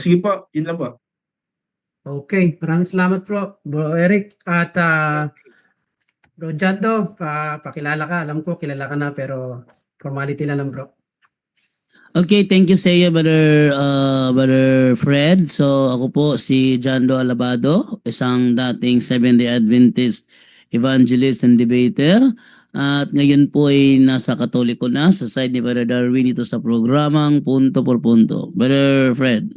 Sige po, yun lang po. Okay, maraming salamat Bro Eric. At Bro Jando, pakilala ka. Alam ko kilala ka na pero formality lang bro. Okay, thank you sa iyo, Brother Fred. So ako po si Jando Alabado, isang dating Seventh-day Adventist evangelist and debater. At ngayon po ay nasa Katoliko na sa side ni Brother Darwin ito sa programang Punto por Punto. Brother Fred.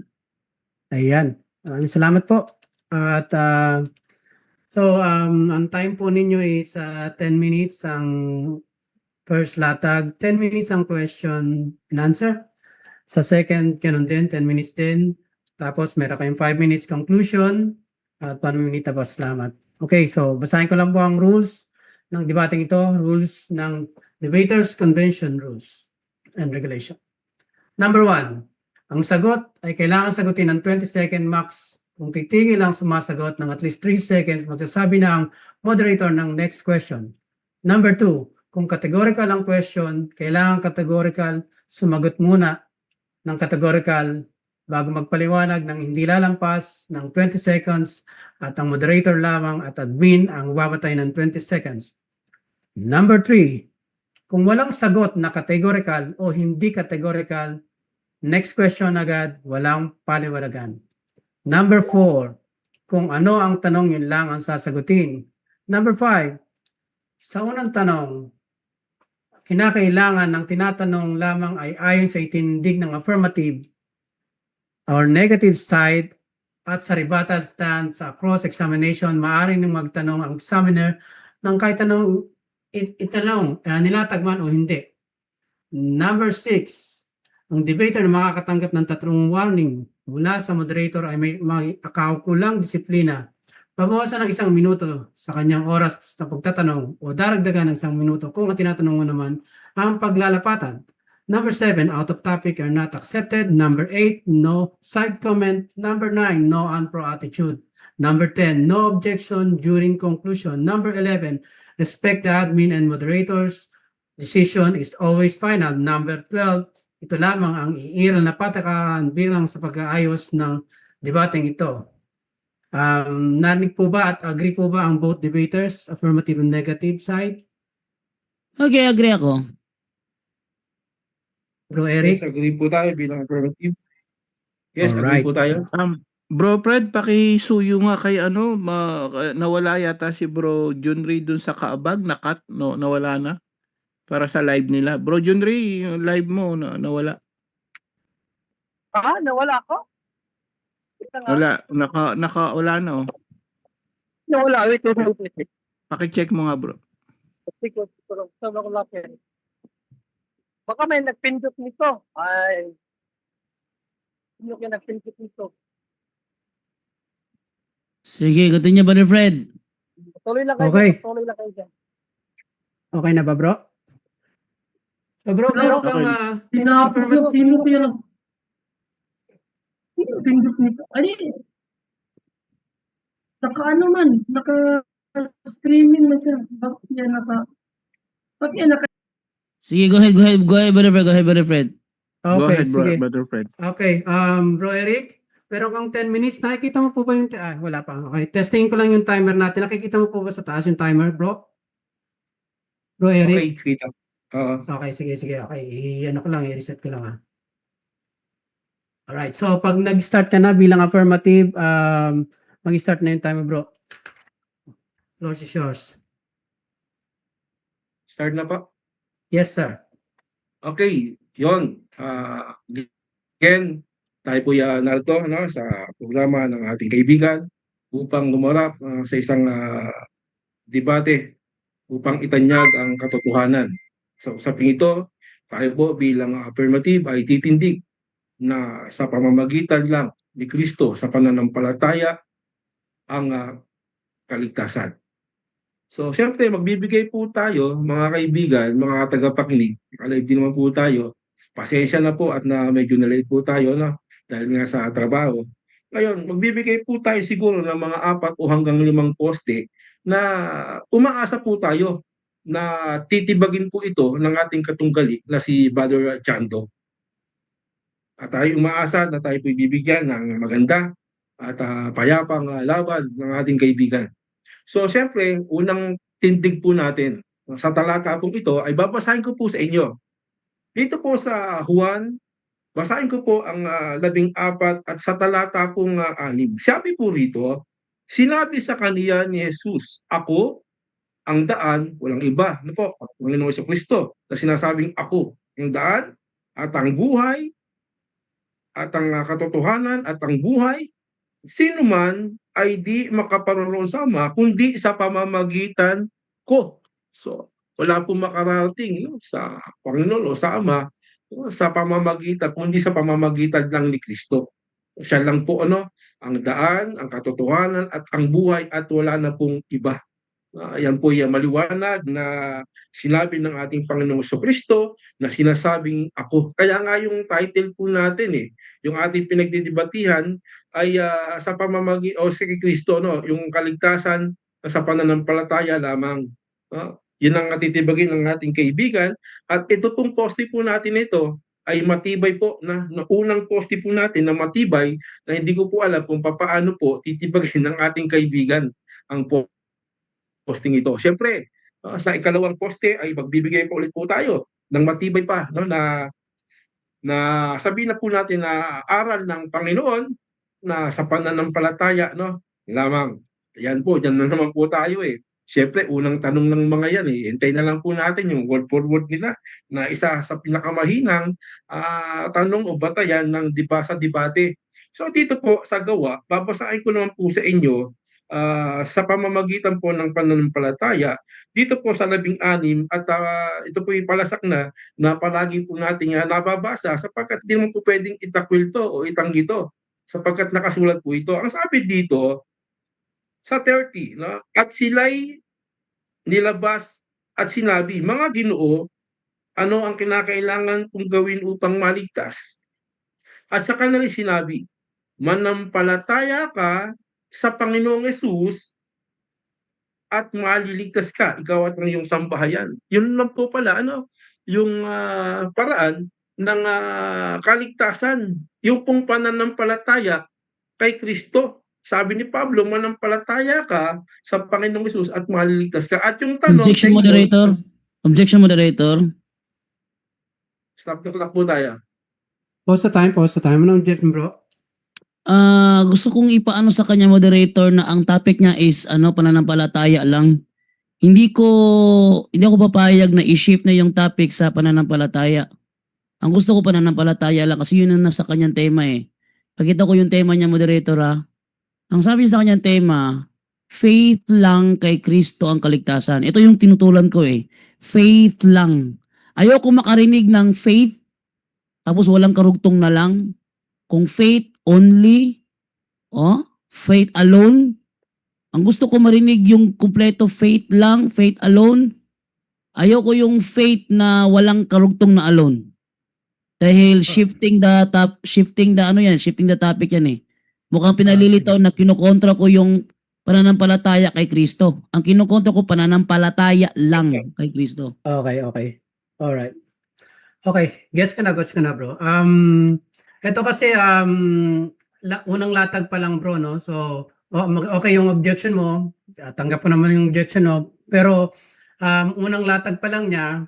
Ayan, maraming salamat po. At ang time po ninyo is 10 minutes ang first latag, 10 minutes ang question and answer. Sa second, ganun din, 10 minutes din. Tapos meron kayong 5 minutes conclusion at 1 minute na salamat. Okay, so basahin ko lang po ang rules ng debating ito, rules ng Debaters Convention Rules and Regulation. Number 1, ang sagot ay kailangan sagutin ng 20-second max. Kung titigil ang sumasagot ng at least 3 seconds, magsasabi na ang moderator ng next question. Number 2, kung categorical ang question, kailangan categorical, sumagot muna ng categorical bago magpaliwanag ng hindi lalampas ng 20 seconds at ang moderator lamang at admin ang wabatay ng 20 seconds. Number 3, kung walang sagot na categorical o hindi categorical, next question agad, walang paliwanagan. Number 4, kung ano ang tanong yun lang ang sasagutin. Number 5, sa unang tanong, kinakailangan ng tinatanong lamang ay ayon sa itindig ng affirmative or negative side at sa rebuttal stand sa cross-examination, maaaring nang magtanong ang examiner ng kahit anong itanong, nilatag man o hindi. Number 6, ang debater na makakatanggap ng 3 warning mula sa moderator ay may kaukulang disiplina. Babawasan ng 1 minuto sa kanyang oras na pagtatanong o daragdagan ng 1 minuto kung ang tinatanong mo naman ang paglalapatan. Number 7, out of topic are not accepted. Number 8, no side comment. Number 9, no unpro attitude. Number 10, no objection during conclusion. Number 11, respect the admin and moderators. Decision is always final. Number 12, ito lamang ang iiral na patakaran bilang sa pag-aayos ng debating ito. Narinig po ba at agree po ba ang both debaters, affirmative and negative side? Okay, agree ako. Bro Eric? Yes, agree po tayo bilang affirmative. Yes, Alright. agree po tayo. Bro Fred, pakisuyo nga kay nawala yata si Bro John Ray dun sa Kaabag, nakat, no, nawala na. Para sa live nila. Bro John Ray, yung live mo, nawala. Nawala ako? Wala na, oh. Nawala, wait. Pakicheck mo nga, bro. Siguro, saan ako lapin? Baka may nagpindot nito. Ay, sino kaya nagpindot nito? Sige, continue, Brother Fred. Tuloy lang kayo. Okay. Tuloy lang kayo dyan. Okay na ba, bro? So, bro, meron kang affirmative. Sino ko yan? Pindot nito. Ano yun? Naka-ano man, naka-streaming man siya. Bakit yan bakit yan Sige, go ahead, Brother Fred. Go Okay, ahead, sige. Brother Fred. Okay, Bro Eric, meron kang 10 minutes. Nakikita mo po ba yung... wala pa. Okay, testing ko lang yung timer natin. Nakikita mo po ba sa taas yung timer, bro? Bro Eric? Okay, kita. Okay, sige. Okay, i-reset ko lang Alright, so pag nag-start ka na bilang affirmative, mag-start na yung timer, bro. Floor is yours. Start na po. Yes, sir. Okay, yon. Again, tayo po narito sa programa ng ating kaibigan upang gumarap sa isang debate upang itanyag ang katotohanan. Sa usaping ito, tayo po bilang affirmative ay titindig na sa pamamagitan lang ni Kristo sa pananampalataya ang kaligtasan. So, siyempre, magbibigay po tayo, mga kaibigan, mga tagapakinig, alive din naman po tayo. Pasensya na po at na medyo na-late po tayo dahil nga sa trabaho. Ngayon, magbibigay po tayo siguro ng mga 4 o hanggang 5 poste na umaasa po tayo na titibagin po ito ng ating katunggali na si Brother Jando. At tayo umaasa na tayo po bibigyan ng maganda at payapang laban ng ating kaibigan. So siyempre, unang tindig po natin sa talata pong ito ay babasahin ko po sa inyo. Dito po sa Juan, basahin ko po ang 14 at sa talata pong 6. Sabi po rito, sinabi sa kaniya ni Jesus, ako ang daan, walang iba. Ano po? Ang Panginoong Jesucristo na sinasabing ako, yung daan at ang buhay at ang katotohanan at ang buhay. Sino man ay di makaparoon sa Ama kundi sa pamamagitan ko. So, wala pong makarating sa Panginoon o sa Ama sa pamamagitan, kundi sa pamamagitan lang ni Kristo. Siya lang po ang daan, ang katotohanan at ang buhay at wala na pong iba. Yan po yung maliwanag na sinabi ng ating Panginoong Jesucristo na sinasabing ako. Kaya nga yung title po natin yung ating pinagdidebatihan ay sa pamamagitan o si Kristo, yung kaligtasan sa pananampalataya lamang. Yun ang titibagin ng ating kaibigan. At ito pong poste po natin ito ay matibay po na unang poste po natin na matibay na hindi ko po alam kung paano po titibagin ng ating kaibigan ang posting ito. Siyempre, sa ikalawang poste ay magbibigay pa ulit po tayo ng matibay pa na sabihin na po natin na aral ng Panginoon na sa pananampalataya lamang. Yan po, dyan na naman po tayo Siyempre, unang tanong ng mga yan hintay na lang po natin yung word for word nila na isa sa pinakamahinang tanong o batayan ng sa debate. So dito po sa gawa, babasahin ko naman po sa inyo sa pamamagitan po ng pananampalataya dito po sa 16 at ito po yung palasak na palagi po nating nababasa sapagkat di mo po pwedeng itakwil to o itanggi to sapagkat nakasulat po ito. Ang sabi dito sa 30, at sila'y nilabas at sinabi, mga Ginoo, ano ang kinakailangan kong gawin upang maligtas? At sa kanila sinabi, manampalataya ka sa Panginoong Hesus at maliligtas ka, ikaw at ang iyong sambahayan. Yun lang po pala, yung paraan ng kaligtasan, yung pong pananampalataya kay Kristo. Sabi ni Pablo, manampalataya ka sa Panginoong Hesus at maliligtas ka. At yung tanong... Objection, moderator. Objection, moderator. Stop the clock po tayo. Pause the time, pause the time. Anong objection, bro? Gusto kong ipaano sa kanya, moderator, na ang topic niya is pananampalataya lang. Hindi ako papayag na i-shift na yung topic sa pananampalataya. Ang gusto ko pananampalataya lang kasi yun ang nasa kanyang tema Pakita ko yung tema niya, moderator Ang sabi sa kanyang tema, faith lang kay Kristo ang kaligtasan. Ito yung tinutulan ko Faith lang. Ayoko makarinig ng faith, tapos walang karugtong na lang. Kung faith only, faith alone. Ang gusto ko marinig yung kumpleto faith lang, faith alone. Ayoko yung faith na walang karugtong na alone. Dahil shifting the topic yan Mukhang pinalilitaw na kinukontra ko yung pananampalataya kay Kristo. Ang kinukontra ko pananampalataya lang kay Kristo. Okay. Alright. Okay, gets ko na bro. Ito kasi unang latag pa lang bro, no? So, okay yung objection mo. Tanggap ko naman yung objection mo. Pero unang latag pa lang niya,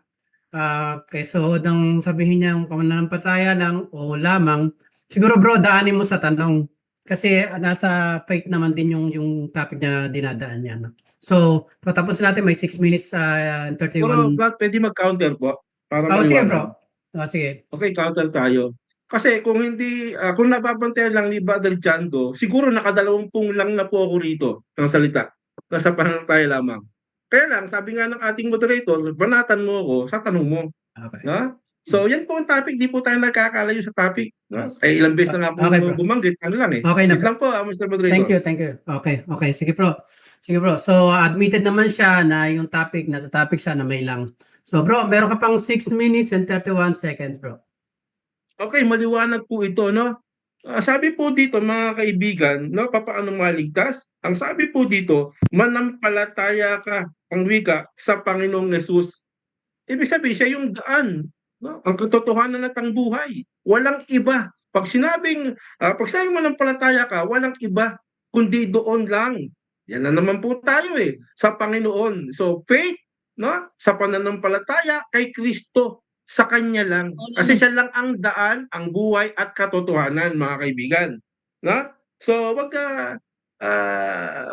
kaysa ng sabihin niya yung pananampalataya lang o lamang, siguro bro, daanin mo sa tanong. Kasi nasa faith naman din yung topic na dinadaan niya. No? So, patapos natin, may 6 minutes and 31. Pero pwede mag-counter po. Para sige maliwanag. bro. Sige. Okay, counter tayo. Kasi kung hindi, kung nababantayan lang ni Brother Jando, siguro nakadalawampung lang na po ako rito ng salita. Nasa pananampalataya lamang. Kaya lang, sabi nga ng ating moderator, banatan mo ako sa tanong mo. Okay. So, yan po ang topic. Di po tayo nagkakalayo sa topic. Ilang beses na nga po bumanggit. Ano lang Okay na Wait lang po, Mr. Moderator. Thank you. Okay. Sige bro. So, admitted naman siya na yung topic, nasa topic siya na may lang. So bro, meron ka pang 6 minutes and 31 seconds bro. Okay, maliwanag po ito, sabi po dito, mga kaibigan, papaano maligtas? Ang sabi po dito, manampalataya ka, ang wika, sa Panginoong Hesus. Ibig sabihin, siya yung daan, ang katotohanan at ang buhay. Walang iba. Pag sinabing manampalataya ka, walang iba kundi doon lang. Yan na naman po tayo sa Panginoon. So faith, no, sa pananampalataya kay Kristo, sa kanya lang. Kasi siya lang ang daan, ang buhay at katotohanan, mga kaibigan. No? So wag ka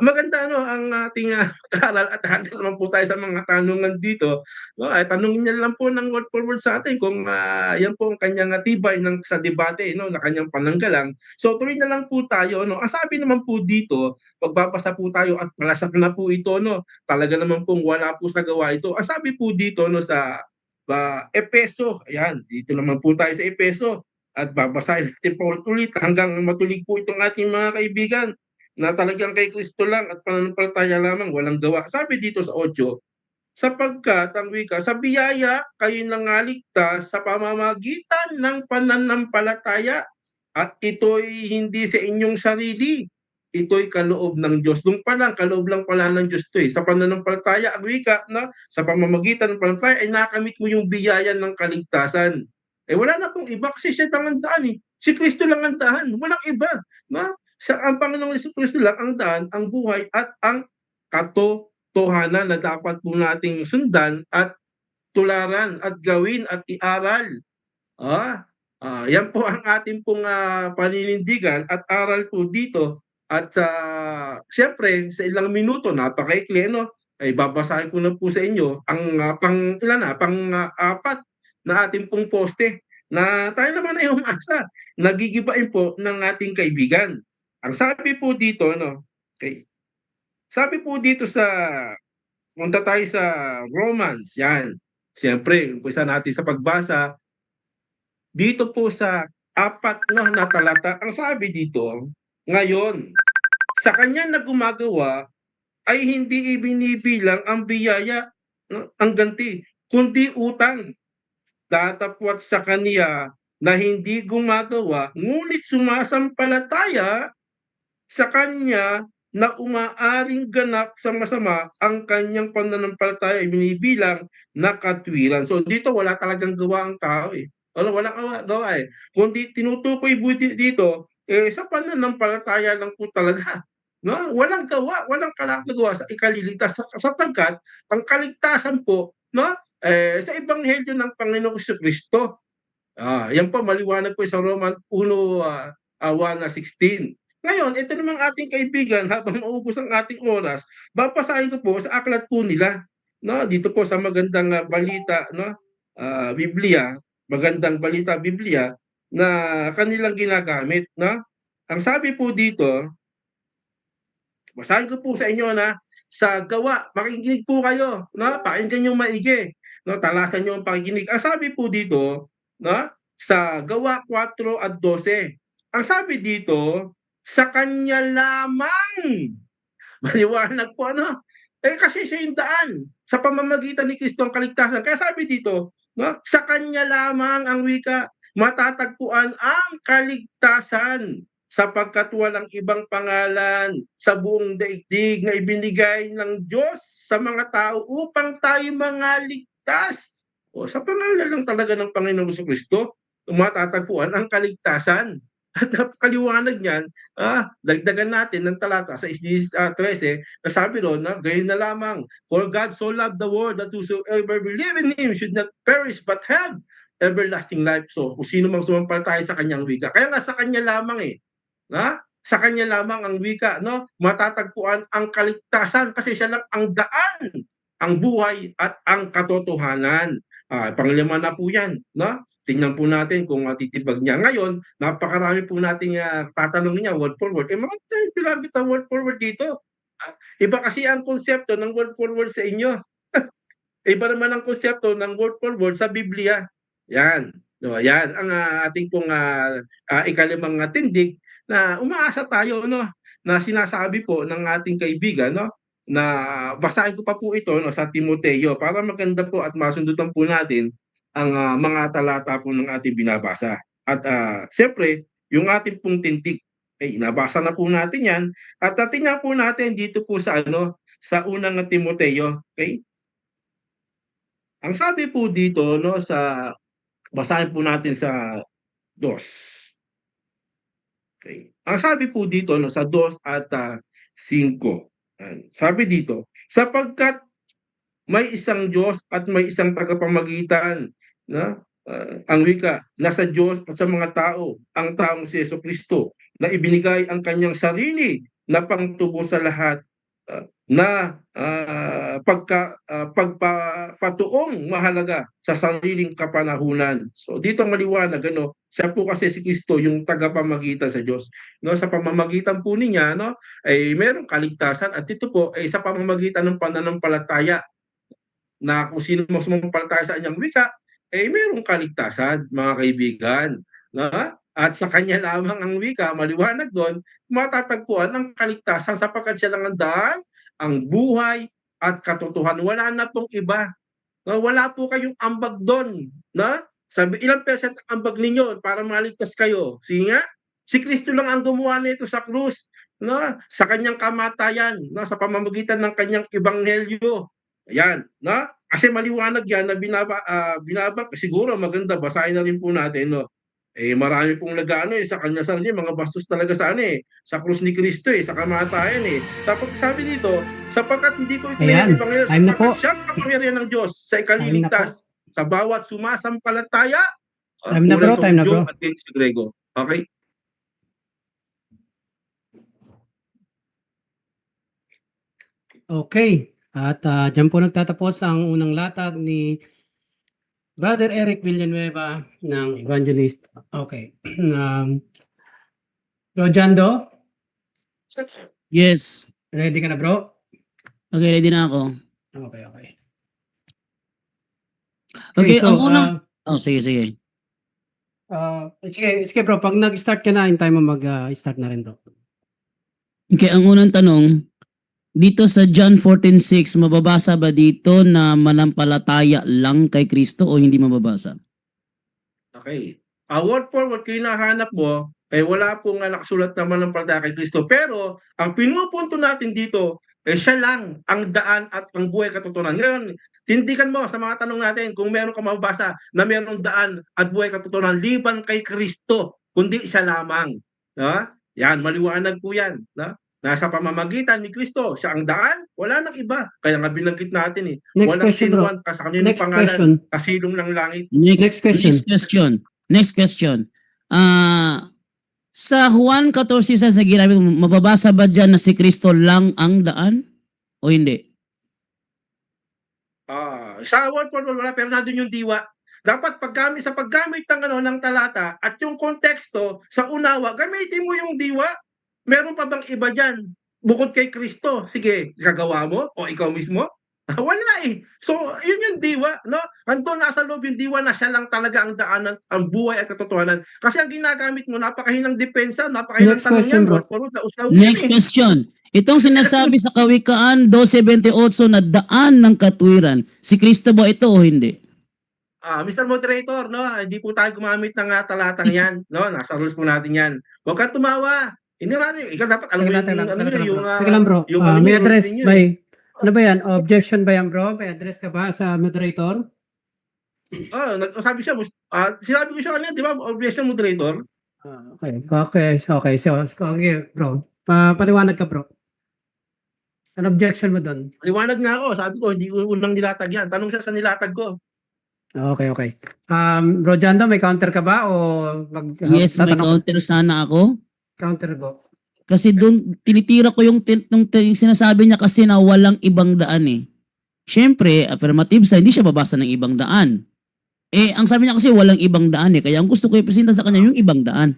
maganda ang ating aral at handa naman po tayo sa mga tanungan dito. No, ay tanungin niya lang po ng word for word sa atin kung yan po ang kanyang tibay sa debate na kanyang pananggalang. So tuloy na lang po tayo. Ang sabi naman po dito, pagbabasa po tayo at malasak na po ito, talaga naman pong wala po sa gawa ito. Ang sabi po dito sa Epeso, ayan, dito naman po tayo sa Epeso at babasahin natin po ulit hanggang matulig po itong ating mga kaibigan na talagang kay Kristo lang at pananampalataya lamang, walang gawa. Sabi dito sa 8, sapagkat ang wika, sa biyaya kayo nangaligtas sa pamamagitan ng pananampalataya at ito'y hindi sa inyong sarili. Ito'y kaloob ng Diyos. Doon pa lang, kaloob lang pala ng Diyos to. Sa pananampalataya, ang wika, sa pamamagitan ng pananampalataya, ay nakamit mo yung biyaya ng kaligtasan. Wala na pong iba kasi siya lang ang daan. Si Kristo lang ang daan. Walang iba. Ang Panginoong Kristo lang ang daan, ang buhay at ang katotohanan na dapat po nating sundan at tularan at gawin at iaral. Yan po ang ating pong paninindigan at aral po dito. At siyempre, sa ilang minuto, napakaikli, ay babasahin ko na po sa inyo ang pang-apat na ating pong poste na tayo naman ay umasa, nagigibain po ng ating kaibigan. Ang sabi po dito, okay, sabi po dito punta tayo sa Romans, yan. Siyempre, umpisa natin sa pagbasa. Dito po sa 4 na talata, ang sabi dito, ngayon, sa kanya na gumagawa ay hindi ibinibilang ang biyaya, ang ganti, kundi utang. Datapwat sa kaniya na hindi gumagawa, ngunit sumasampalataya sa kanya na umaaring ganap sa masama, ang kanyang pananampalataya ay binibilang na katwiran. So dito wala talagang gawa ang tao Walang gawa Kundi tinutukoy dito sa pananampalataya lang po talaga. Walang gawa, walang kalakagawa sa ikaliligtas sapagkat ang kaligtasan po sa ebanghelyo ng Panginoong Kristo. Yan po maliwanag po sa Roman 1:1-16. Ngayon, ito namang ating kaibigan, habang maubos ang ating oras, babasahin ko po sa aklat po nila. Dito po sa magandang balita, Biblia, magandang balita Biblia na kanilang ginagamit. Ang sabi po dito, basahin ko po sa inyo sa gawa, makikinig po kayo, pakinggan niyo maigi, talasan niyo ang pakikinig. Ang sabi po dito, sa gawa 4:12, ang sabi dito, sa kanya lamang. Maliwanag po kasi siya yung daan sa pamamagitan ni Kristo ang kaligtasan. Kaya sabi dito, sa kanya lamang ang wika matatagpuan ang kaligtasan sapagkat walang ibang pangalan sa buong daigdig na ibinigay ng Diyos sa mga tao upang tayo mangaligtas. Sa pangalan lang talaga ng Panginoong Kristo matatagpuan ang kaligtasan. At napakaliwanag niyan, dagdagan natin ng talata sa 13, nasabi ron gayon na lamang, for God so loved the world that whosoever believe in Him should not perish but have everlasting life. So kung sino mang sumampalataya sa kanyang wika, kaya nga sa kanya lamang sa kanya lamang ang wika, matatagpuan ang kaligtasan kasi siya lang ang daan, ang buhay at ang katotohanan. Panglima na po yan, tingnan po natin kung matitibag niya. Ngayon, napakarami po nating tatanungin niya word for word. Mga pinagit ang word for word dito. Iba kasi ang konsepto ng word for word sa inyo. Iba naman ang konsepto ng word for word sa Biblia. Yan. Yan ang ating pong ikalimang tindig na umaasa tayo na sinasabi po ng ating kaibigan na basahin ko pa po ito sa Timoteo para maganda po at masundutan po natin ang mga talata po ng ating binabasa. At siyempre, yung ating pong tintig, inabasa na po natin yan. At tingnan po natin dito po sa sa unang Timoteo. Okay? Ang sabi po dito, basahin po natin sa 2. Okay. Ang sabi po dito no, sa 2 at 5, sabi dito, sapagkat may isang Diyos at may isang tagapamagitan na ang wika nasa Diyos at sa mga tao, ang taong si Jesucristo na ibinigay ang kanyang sarili na pangtubo sa lahat na pagpapatuong mahalaga sa sariling kapanahunan. So dito maliwanag ano, siya po kasi si Kristo yung tagapamagitan sa Diyos. No, sa pamamagitan po niya no, ay merong kaligtasan at ito po ay sa pamamagitan ng pananampalataya na kung sino mas sumampalataya sa kanyang wika, eh mayroong kaligtasan, mga kaibigan. No? At sa kanya lamang ang wika, maliwanag doon, matatagpuan ang kaligtasan sapagkat siya lang ang daan, ang buhay, at katotohanan. Wala na pong iba. No? Wala po kayong ambag doon. No? Sabi, ilang percent ambag ninyo para maligtas kayo? Sige nga, si Kristo lang ang gumawa nito sa krus. No? Sa kanyang kamatayan, no? Sa pamamagitan ng kanyang ebanghelyo. Ayan, no? Kasi maliwanag yan na siguro maganda basahin na rin po natin, no. Eh marami pong nag-ano sa kanya sarili, mga bastos talaga sa krus ni Kristo sa kamatayan sabi dito, sapagkat hindi ko Ayan, ipinahayag time na po. siya ang kapangyarihan ng Diyos sa ikaliligtas sa bawat sumasampalataya. Time na bro, time na bro. At kay Grego. Okay? Okay. At dyan po nagtatapos ang unang latag ni Brother Eric Villanueva ng Evangelist. Okay. Bro Jando, Yes. ready ka na bro? Okay, ready na ako. Okay, okay. Okay, so, ang unang... sige, sige. sige bro, pag nag-start ka na, in time mo mag-start na rin bro. Okay, ang unang tanong, dito sa John 14:6, mababasa ba dito na manampalataya lang kay Kristo o hindi mababasa? Okay. Word for word, kinahanap mo, wala pong nakasulat naman ng palataya kay Kristo. Pero, ang pinupunto natin dito, siya lang ang daan at ang buhay katotohanan. Ngayon, tindigan mo sa mga tanong natin kung meron ka mababasa na merong daan at buhay katotohanan liban kay Kristo, kundi siya lamang. No? Yan, maliwanag po yan. No? Nasa pamamagitan ni Kristo, siya ang daan, wala nang iba. Kaya nga binanggit natin Next walang question, bro. sinuman sa kanilang Next pangalan, question. kasilong ng langit. Next question. Next question. Sa Juan 14 sa ginamit, mababasa ba dyan na si Kristo lang ang daan? O hindi? Sa word for word, wala, pero nandun yung diwa. Dapat sa paggamit ng talata at yung konteksto sa unawa, gamitin mo yung diwa. Meron pa bang iba dyan? Bukod kay Kristo, sige, gagawa mo o ikaw mismo? Wala So, yun yung diwa, no? Andun nasa loob yung diwa na siya lang talaga ang daanan, ang buhay at katotohanan. Kasi ang ginagamit mo, napakahinang depensa, napakahinang Next tanong question, yan. bro. Word for word, nausaw Next yan, question. Itong sinasabi sa Kawikaan 2:78 na daan ng katwiran, si Kristo ba ito o hindi? Mr. Moderator, no, hindi po tayo gumamit ng talatang yan, no? Nasa rules po natin yan. Huwag kang tumawa. Hindi natin, ikaw dapat alam mo Teka lang bro. yung May yung address rules ninyo, by, ano ba yan? Objection ba yan bro? May address ka ba sa moderator? Sabi siya, sinabi ko siya kanina, di ba, objection moderator? Okay. So, okay bro. Paliwanag ka bro. An objection mo doon? Liwanag nga ako, sabi ko, hindi ko unang nilatag yan. Tanong siya sa nilatag ko. Okay. Bro Jando, may counter ka ba? O Yes, may tatanong- counter sana ako. Counter bro. Kasi doon, tinitira ko yung sinasabi niya kasi na walang ibang daan Siyempre, affirmative sa hindi siya babasa ng ibang daan. Ang sabi niya kasi walang ibang daan Kaya ang gusto ko ipresenta sa kanya yung ibang daan.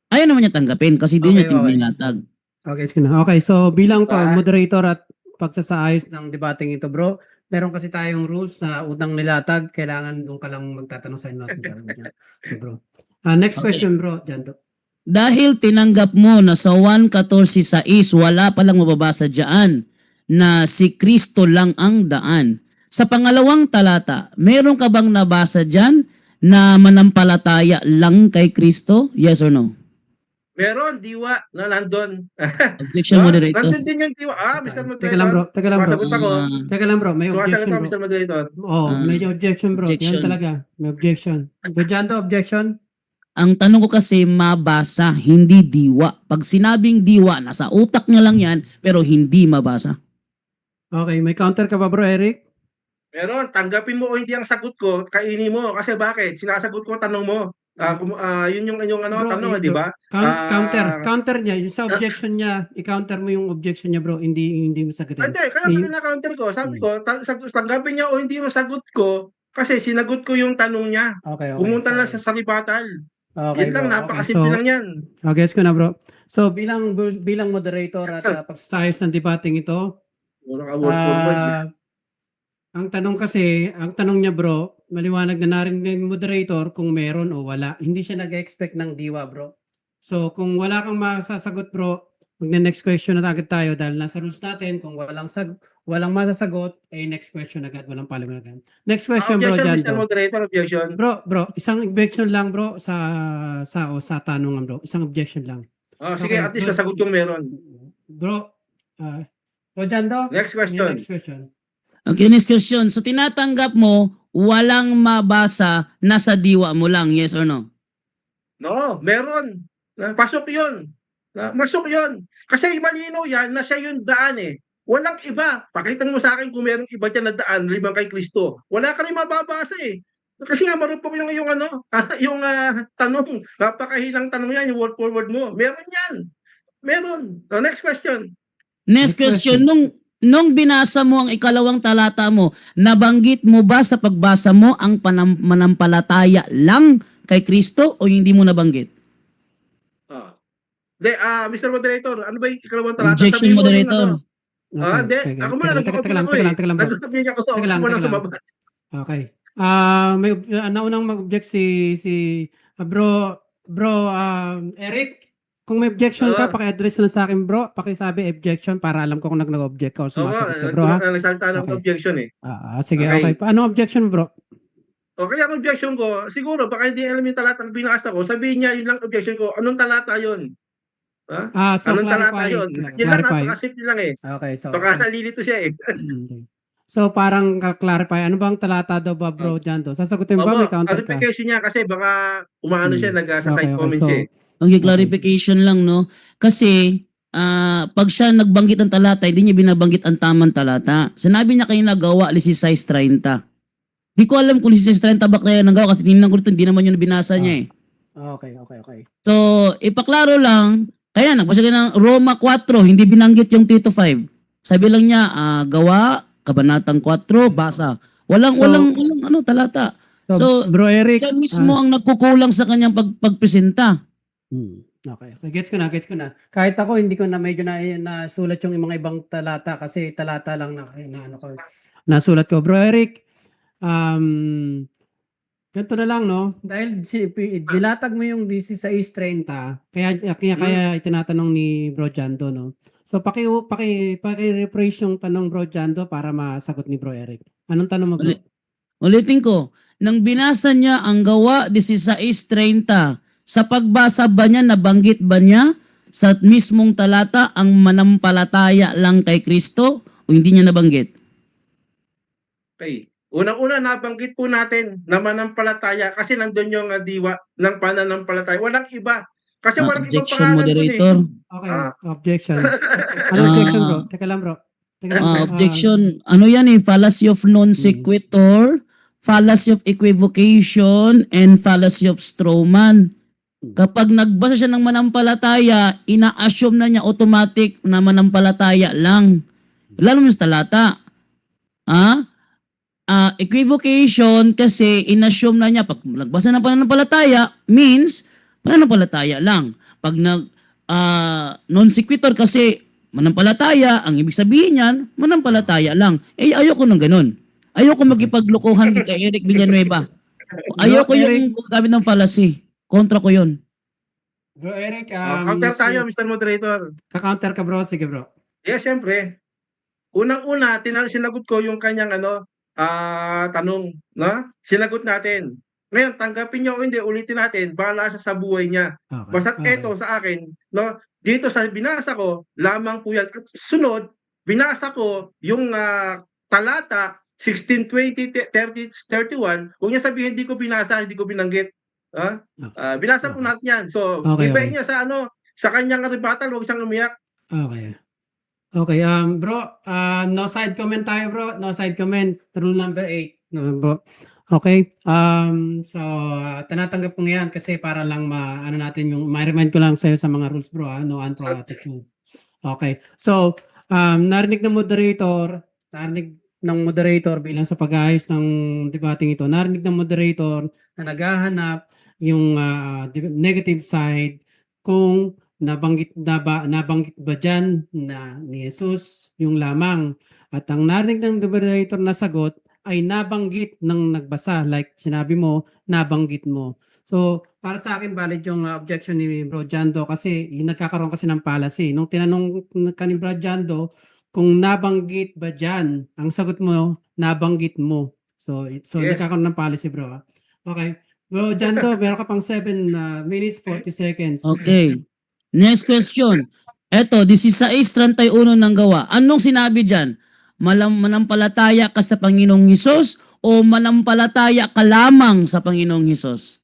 Ayaw naman niya tanggapin kasi di niya tinilatag. Okay, sige na. Okay, so bilang Ah. moderator at pagsasaayos ng debating ito bro, meron kasi tayong rules sa utang nilatag. Kailangan doon ka lang magtatanong sa inyo. Bro. Next Okay. question bro, Jando. Dahil tinanggap mo na sa 1:14 wala palang mababasa dyan na si Kristo lang ang daan. Sa pangalawang talata, meron ka bang nabasa dyan na manampalataya lang kay Kristo? Yes or no? Meron, diwa, na nandun. Objection, moderator. Nandun din yung diwa. Mr. Moderator. Teka lang bro. Sumasagot ako. Teka lang bro, may Sumasagot objection ako, bro. Mr. Moderator. Oh, may objection bro. Objection. Yan talaga. May objection. Bro Jando, objection. Ang tanong ko kasi mabasa, hindi diwa. Pag sinabing diwa, nasa utak niya lang yan, pero hindi mabasa. Okay, may counter ka ba bro Eric? Meron, tanggapin mo o hindi ang sagot ko, kainin mo. Kasi bakit? Sinasagot ko tanong mo. Yun yung ano, Bro, tanong, di ba? Counter niya, yung sa objection niya, i-counter mo yung objection niya bro, hindi mo sagutin. Hindi, kaya May- na-counter ko. Sabi ko, tanggapin niya o hindi yung sagot ko, kasi sinagot ko yung tanong niya. Okay, okay. Pumunta lang okay. sa salibatal. Okay, Yun lang, bro. napakasimple Okay, lang yan. gets ko na bro. So bilang moderator at pagsasayos ng debating ito, Wala ka word for word. ang tanong niya bro, maliwanag na narinig ng moderator kung meron o wala. Hindi siya nag-expect ng diwa bro. So kung wala kang masasagot bro, next question na agad tayo dahil nasa rules natin, kung walang masasagot, next question agad, walang paliwanagan. Next question bro, Objection, Mr. Jando. Moderator, objection. Bro, isang objection lang bro sa tanungan bro. Isang objection lang. Sige, Okay, at least good. nasagot yung meron. Bro, Jando, Next may question. next question. Okay, next question. So tinatanggap mo, walang mabasa, nasa diwa mo lang, yes or no? No, meron. Pasok yun. Masok yun. Kasi malinaw yan na siya yung daan eh. Walang iba. Pakita mo sa akin kung merong iba dyan na daan, limang kay Kristo. Wala ka rin mababasa eh. Kasi nga marupok yung ano, yung tanong. Napakahilang tanong yan, yung word for word mo. Meron yan. Meron. Next question. Next Next question, question. nung binasa mo ang ikalawang talata mo, nabanggit mo ba sa pagbasa mo ang manampalataya lang kay Kristo o hindi mo nabanggit? Mr. Moderator, ano ba yung ikalawang talata? Objection, Sabihin mo yung moderator. ano. Hindi. Ako muna, nag-open ako eh. Teka lang, bro. Nag-open ako. Teka lang, Ako muna teka lang. sumabat. Okay. May naunang mag-object si bro Eric. Kung may objection ka, Oo. paki-address na sa akin, bro. Pakisabi objection para alam ko kung nag-object ka o sumasagot ka, bro, ha? Nagsalta ng Okay. objection eh. Sige, Okay. okay. Anong objection, bro? O kaya ang objection ko, siguro baka hindi alam yung talata na binasa ko, sabihin niya yun lang objection ko, anong talata yun? Ha? So Anong talata clarify. yun? Yun lang, Clarify. napakasimple lang eh. Okay, so Baka nalilito siya eh. okay. So parang clarify, ano bang talata daw ba, bro, Jando? Sasagutin ba? May counter ka? Clarification niya kasi baka umaano siya, sa Okay, side comment so siya eh. Okay, clarification lang, no? Kasi, pag siya nagbanggit ng talata, hindi niya binabanggit ang tamang talata. Sinabi niya kayo nagawa, 16:30. Di ko alam kung 16:30 ba kaya nagawa kasi tinignan ko ito, hindi naman yun binasa niya eh. Okay. So, ipaklaro lang, kaya nagbasa ka ng Roma 4, hindi binanggit yung Tito 5. Sabi lang niya, gawa, kabanatang 4, basa. Walang talata. So, bro Eric, yan mismo ang nagkukulang sa kanyang pagpresenta. Okay. Gets ko na. Kahit ako, hindi ko na medyo nasulat yung mga ibang talata kasi talata lang nasulat ko. Bro Eric, ganito na lang, no? Dahil dilatag mo yung 16:30, kaya itinatanong ni Bro Jando, no? So, paki-rephrase yung tanong Bro Jando para masagot ni Bro Eric. Anong tanong mo, bro? Ulitin ko, nang binasa niya ang gawa 16:30, sa pagbasa ba niya, nabanggit ba niya sa mismong talata ang manampalataya lang kay Kristo o hindi niya nabanggit? Okay. Unang-una, nabanggit po natin na manampalataya kasi nandun yung diwa ng pananampalataya. Walang iba. Kasi walang ibang Objection, pangalan moderator. dun eh. Okay, objection. Ano objection, bro? Teka lang, bro. Objection, ano yan eh, fallacy of non sequitur, fallacy of equivocation, and fallacy of straw man. Kapag nagbasa siya ng manampalataya, ina-assume na niya automatic na manampalataya lang. Lalo mo sa talata. Equivocation kasi in-assume na niya, pag nagbasa ng pananampalataya, means pananampalataya lang. Pag non sequitur kasi manampalataya, ang ibig sabihin niyan, manampalataya lang. Ayoko ng ganun. Ayoko magipaglokohan kay Eric Villanueva. Ayoko yung gamit ng fallacy. Kontra ko yun. Bro Eric, Counter tayo, Mr. Moderator. ka-counter ka, bro. Sige, bro. Yes, syempre. Unang-una, sinagot ko yung kanyang tanong, no? Sinagot natin. Ngayon, tanggapin niyo o hindi, ulitin natin, bahala sa buhay niya. Okay. Basta't eto sa akin, no? Dito sa binasa ko, lamang po yan. At sunod, binasa ko yung talata 16, 20, 30, 31. Huwag niya sabihin, hindi ko binasa, hindi ko binanggit. Binasa po natin yan. So, Okay, ibay okay. niya sa sa kanyang rebuttal, huwag siyang umiyak. Okay. Okay, bro, no side comment tayo, bro. No side comment. Rule number 8. No, bro. Okay. So, tinatanggap ko ngayon kasi para lang ano natin yung, ma-remind ko lang sa'yo sa mga rules, bro, no unproper attitude. Okay. So, narinig ng moderator bilang sa pag-ayos ng debating ito, narinig ng moderator na naghahanap yung negative side kung nabanggit ba dyan na ni Jesus yung lamang. At ang narinig ng moderator na sagot ay nabanggit ng nagbasa. Like sinabi mo, nabanggit mo. So, para sa akin, valid yung objection ni Bro Jando kasi nagkakaroon kasi ng policy. Nung tinanong ka ni Bro Jando kung nabanggit ba dyan, ang sagot mo, nabanggit mo. So Yes. nagkakaroon ng policy, bro. Okay. Bro Jando, meron ka pang 7 minutes, 40 seconds. Okay. Next question. Eto, 16:31 ng gawa. Anong sinabi dyan? Manampalataya ka sa Panginoong Hesus o manampalataya ka lamang sa Panginoong Hesus?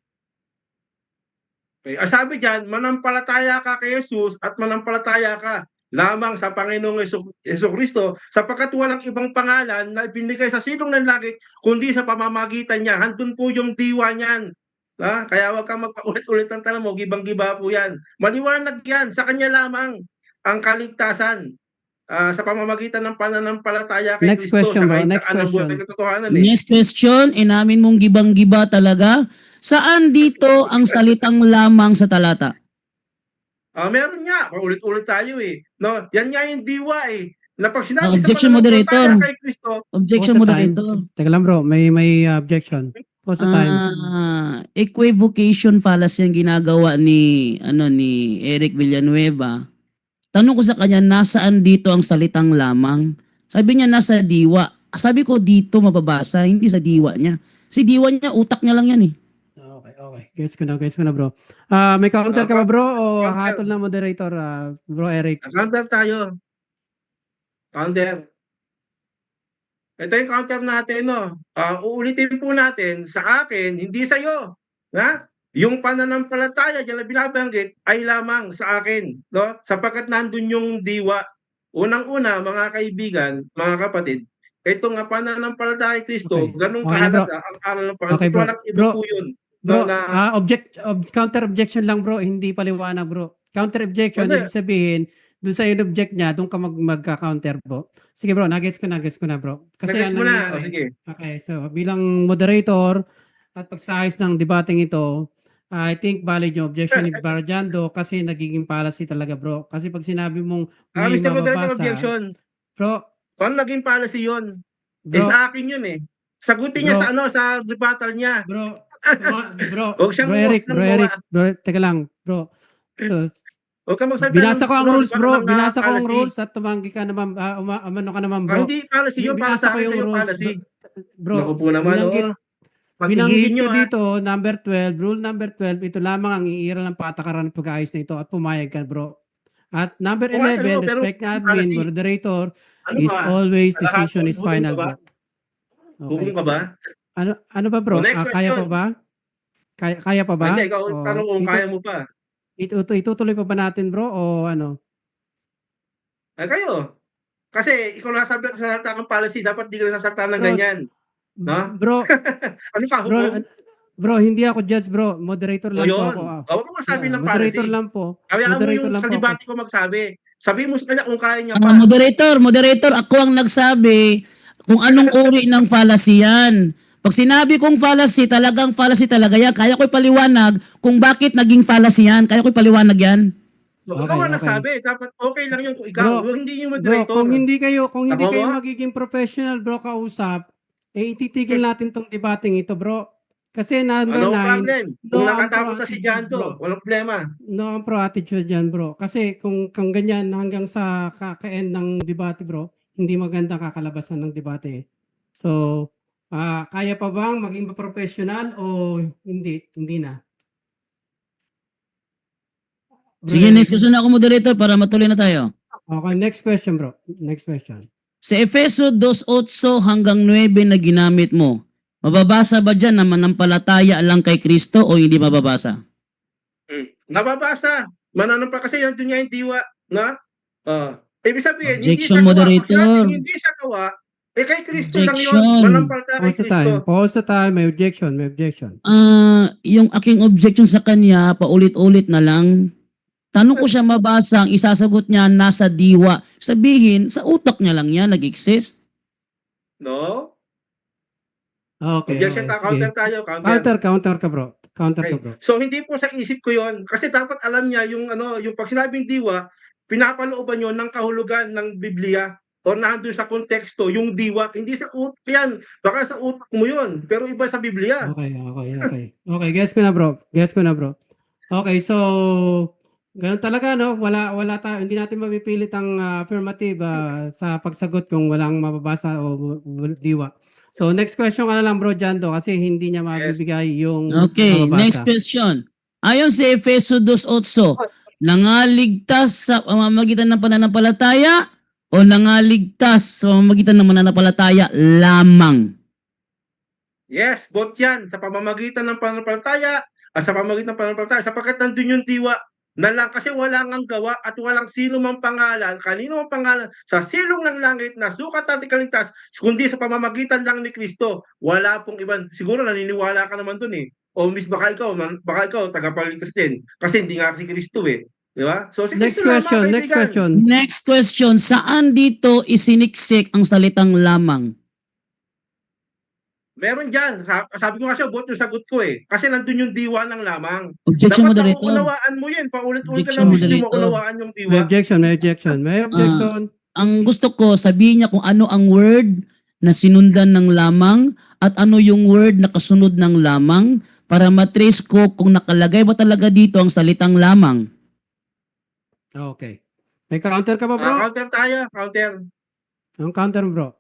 Okay. Sabi dyan, manampalataya ka kay Jesus at manampalataya ka lamang sa Panginoong Jesucristo sapagkat walang ibang pangalan na ibinigay sa sinong nanlangit kundi sa pamamagitan niya. Handun po yung diwa niyan. Kaya wag kang magpaulit-ulit ng tanong mo, gibang-giba po yan. Maliwanag yan, sa kanya lamang ang kaligtasan sa pamamagitan ng pananampalataya kay Next Kristo question, sa bro. kahit Next anong question. buhay katotohanan. Next question, inamin mong gibang-giba talaga. Saan dito ang salitang lamang sa talata? Meron nga, paulit-ulit tayo eh. No, yan nga yung diwa eh. Na pag sinabi Objection, sa pananampalataya moderator. kay Kristo, Objection, Pause the time. moderator. Teka lang, bro. May objection. Pause the time. Equivocation fallacy ang ginagawa ni Eric Villanueva. Tanong ko sa kanya, nasaan dito ang salitang lamang? Sabi niya nasa diwa. Sabi ko dito mababasa, hindi sa diwa niya. Si diwa niya, utak niya lang yan eh. Okay. Guess ko na, bro. May counter ka ba, bro? O Counter. hatol na moderator, bro Eric? counter tayo. Counter. Ito yung counter natin, no? Uulitin po natin, sa akin, hindi sa iyo. Yung pananampalataya dyan na binabanggit ay lamang sa akin, no? Sapagkat nandun yung diwa. Unang-una, mga kaibigan, mga kapatid, ito nga pananampalataya kay Kristo, Okay. ganun Okay na, bro. kahalaga ang aral ng Panginoon. Okay, bro. Walang iba Bro. po yun. Bro, Na- counter objection lang, bro. Hindi paliwanag, bro. Counter objection, Hindi. ibig sabihin, doon sa in-object niya, doon ka magka-counter, bro. Sige, bro. Nagets ko na, bro. Kasi Nagets ang mo na. nangyayari. Sige. Okay, so bilang moderator at pagsayos ng debating ito, I think valid yung objection ni Barjando kasi nagiging policy talaga, bro. Kasi pag sinabi mong may Mr. Moderator, mababasa, objection. bro, Paano naging policy yun? bro, Sa akin yun eh. Sagutin niya Bro. sa rebuttal niya. bro, Huwag siyang bro, Eric, teka lang, bro. So, Huwag kang magsalita binasa ng- ko ang rules, bro. ng Binasa ko ang policy. rules at tumanggi ka naman, umano ka naman, bro. Hindi policy yun, para Binasa sa ko akin yung sa'yo rules, policy. bro. Naku po naman, binanggit- Pagtigihin Binanggit nyo, ko dito, number 12, rule number 12, ito lamang ang iiral ng patakaran ng pag-ayos na ito at pumayag ka, bro. At number Oo nga, 11, pero respect na admin, policy. moderator, Ano is ba? always Lahat decision po, is final, hukom ka bro. ba? Hukom ka ba? Ano ba, bro? O, next Kaya pa question. ba? Kaya pa ba? Hindi, ikaw O, tanong kung kaya mo pa. itutuloy pa ba natin, bro? O ano? Ay, kayo. Kasi ikaw nasabi sa salita ng policy, dapat di ka nasasalita ng Bro, ganyan. No? Bro, Ano ka, bro, hukom? bro, hindi ako judge, bro. Moderator O lang po yun. ako. Huwag mo magsabi ng policy. Moderator lang po. Kaya mo Moderator yung lang sa po ako. debate ko magsabi. Sabihin mo sa kanya kung kaya niya pa. Moderator, ako ang nagsabi kung anong uri ng fallacy yan. Pag sinabi kong fallacy talaga yan. Kaya ko'y paliwanag kung bakit naging fallacy yan. Kaya ko'y paliwanag yan. So, Okay, ikaw ang okay. nagsabi. Dapat okay lang yun kung ikaw. Bro, hindi yung Bro, moderator. kung hindi kayo Ako mo? magiging professional, bro, kausap, ititigil natin tong debating ito, bro. Kasi number Ano 9, problem? Kung no, natatakot ang na si pro-attitude, Janto, bro. walang problema. No, ang pro-attitude yan, bro. Kasi kung ganyan hanggang sa kaka-end ng debate, bro, hindi maganda kakalabasan ng debate. So, kaya pa bang maging professional o hindi? Hindi na. Bro, Sige, next question na ako, moderator, para matuloy na tayo. Okay, next question, bro. Next question. Sa Efeso 2:8 hanggang 9 na ginamit mo, Mababasa ba dyan na manampalataya lang kay Kristo o hindi mababasa? Nababasa. Mananampalataya kasi yan doon nga yung diwa na ibig sabihin, Objection, hindi sa gawa. moderator. Kung sinabing hindi sa gawa, kay Kristo lang yun. Objection. Manampalataya kay Pause the Kristo. time. Pause the time. May objection. May objection. Yung aking objection sa kanya, paulit-ulit na lang, tanong ko siya mabasa, ang isasagot niya nasa diwa. Sabihin, sa utak niya lang yan, nag-exist. No? Okay. Objection, okay, counter sige. tayo. Counter. Counter ka bro. Counter ka Okay. bro. So hindi po sa isip ko 'yon kasi dapat alam niya yung yung pag sinabing diwa, pinapalooban 'yon ng kahulugan ng Biblia o nandoon sa konteksto yung diwa, hindi sa utak yan. Baka sa utak mo 'yon, pero iba sa Biblia. Okay. Okay, guess ko na bro. Okay, so ganun talaga no, wala tayo, hindi natin mapipilit ang affirmative sa pagsagot kung walang mababasa o diwa. So next question ka na lang bro Jando kasi hindi niya mabibigay yung Okay, mababasa. next question. Ayon sa Efeso 2:8, nangaligtas sa pamamagitan ng pananampalataya o nangaligtas sa pamamagitan ng mananampalataya lamang? Yes, both yan sa pamamagitan ng pananampalataya at sa pamamagitan ng pananampalataya sapagkat nandun yung diwa na lang kasi wala ngang gawa at walang sino mang pangalan, kanino mang pangalan sa silong ng langit na sukat at ikaligtas kundi sa pamamagitan lang ni Kristo. Wala pong ibang, siguro naniniwala ka naman dun eh. O miss baka ikaw tagapagligtas din kasi hindi nga si Kristo eh. Di ba? So si Next Kristo lamang, question, next kaibigan. question. Next question, saan dito isiniksik ang salitang lamang? Meron dyan. Sabi ko nga siya, both yung sagot ko eh. Kasi nandun yung diwa ng lamang. Objection, Dapat moderator. nauunawaan mo yun. Paulit-ulit ka Objection, na hindi mo moderator. unawaan yung May diwa. objection. Ang gusto ko, sabihin niya kung ano ang word na sinundan ng lamang at ano yung word na kasunod ng lamang para matrace ko kung nakalagay ba talaga dito ang salitang lamang. Okay. May counter ka ba bro? Counter tayo, counter. Ang counter bro.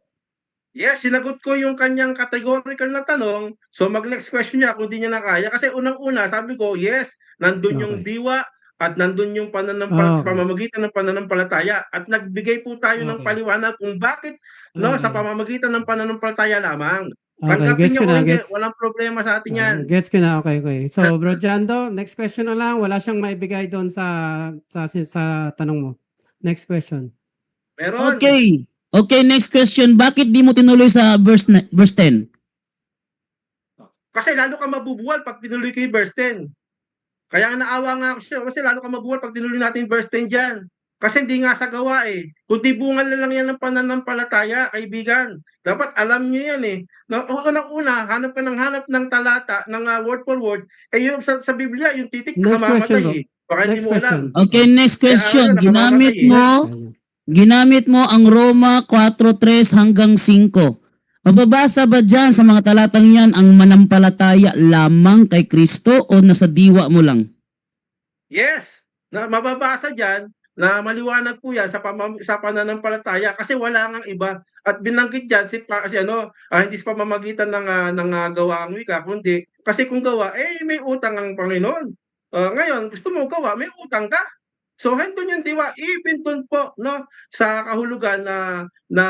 Yes, sinagot ko yung kanyang categorical na tanong. So mag-next question niya kung di niya na kaya. Kasi unang-una, sabi ko, yes, nandun yung Okay. diwa at nandun yung sa Okay. pamamagitan ng pananampalataya. At nagbigay po tayo ng Okay. paliwanag kung bakit sa Okay. pamamagitan ng pananampalataya lamang. Okay, Tanggapin gets niyo ko o na, hindi, gets. walang problema sa atin yan. Gets ko na, okay. So, Bro Jando, next question na lang. Wala siyang maibigay doon sa tanong mo. Next question. Meron. Okay, next question. Bakit di mo tinuloy sa verse 10? Kasi lalo ka mabubuwal pag tinuloy ko yung verse 10. Kaya naawa nga ako siya kasi lalo ka mabuwal pag tinuloy natin yung verse 10 dyan. Kasi hindi nga sa gawa eh. Kundi bungal na lang yan ng pananampalataya, kaibigan. Dapat alam niyo yan eh. Unang-una, hanap ng talata, ng word for word. Eh yung sa Biblia, yung titik Next question, nakamamatay eh. Baka hindi Next mo alam. question. Okay, next question. Kaya, Ginamit mo ang Roma 4:3 hanggang 5. Mababasa ba dyan sa mga talatang yan ang manampalataya lamang kay Kristo o nasa diwa mo lang? Yes, na mababasa diyan na maliwanag po yan sa pananampalataya kasi wala ngang iba at binanggit diyan hindi sa pamamagitan ng gawaang wika kundi kasi kung gawa may utang ang Panginoon. Ngayon gusto mo gawa, may utang ka. So handun yung diwa, even dun po no sa kahulugan na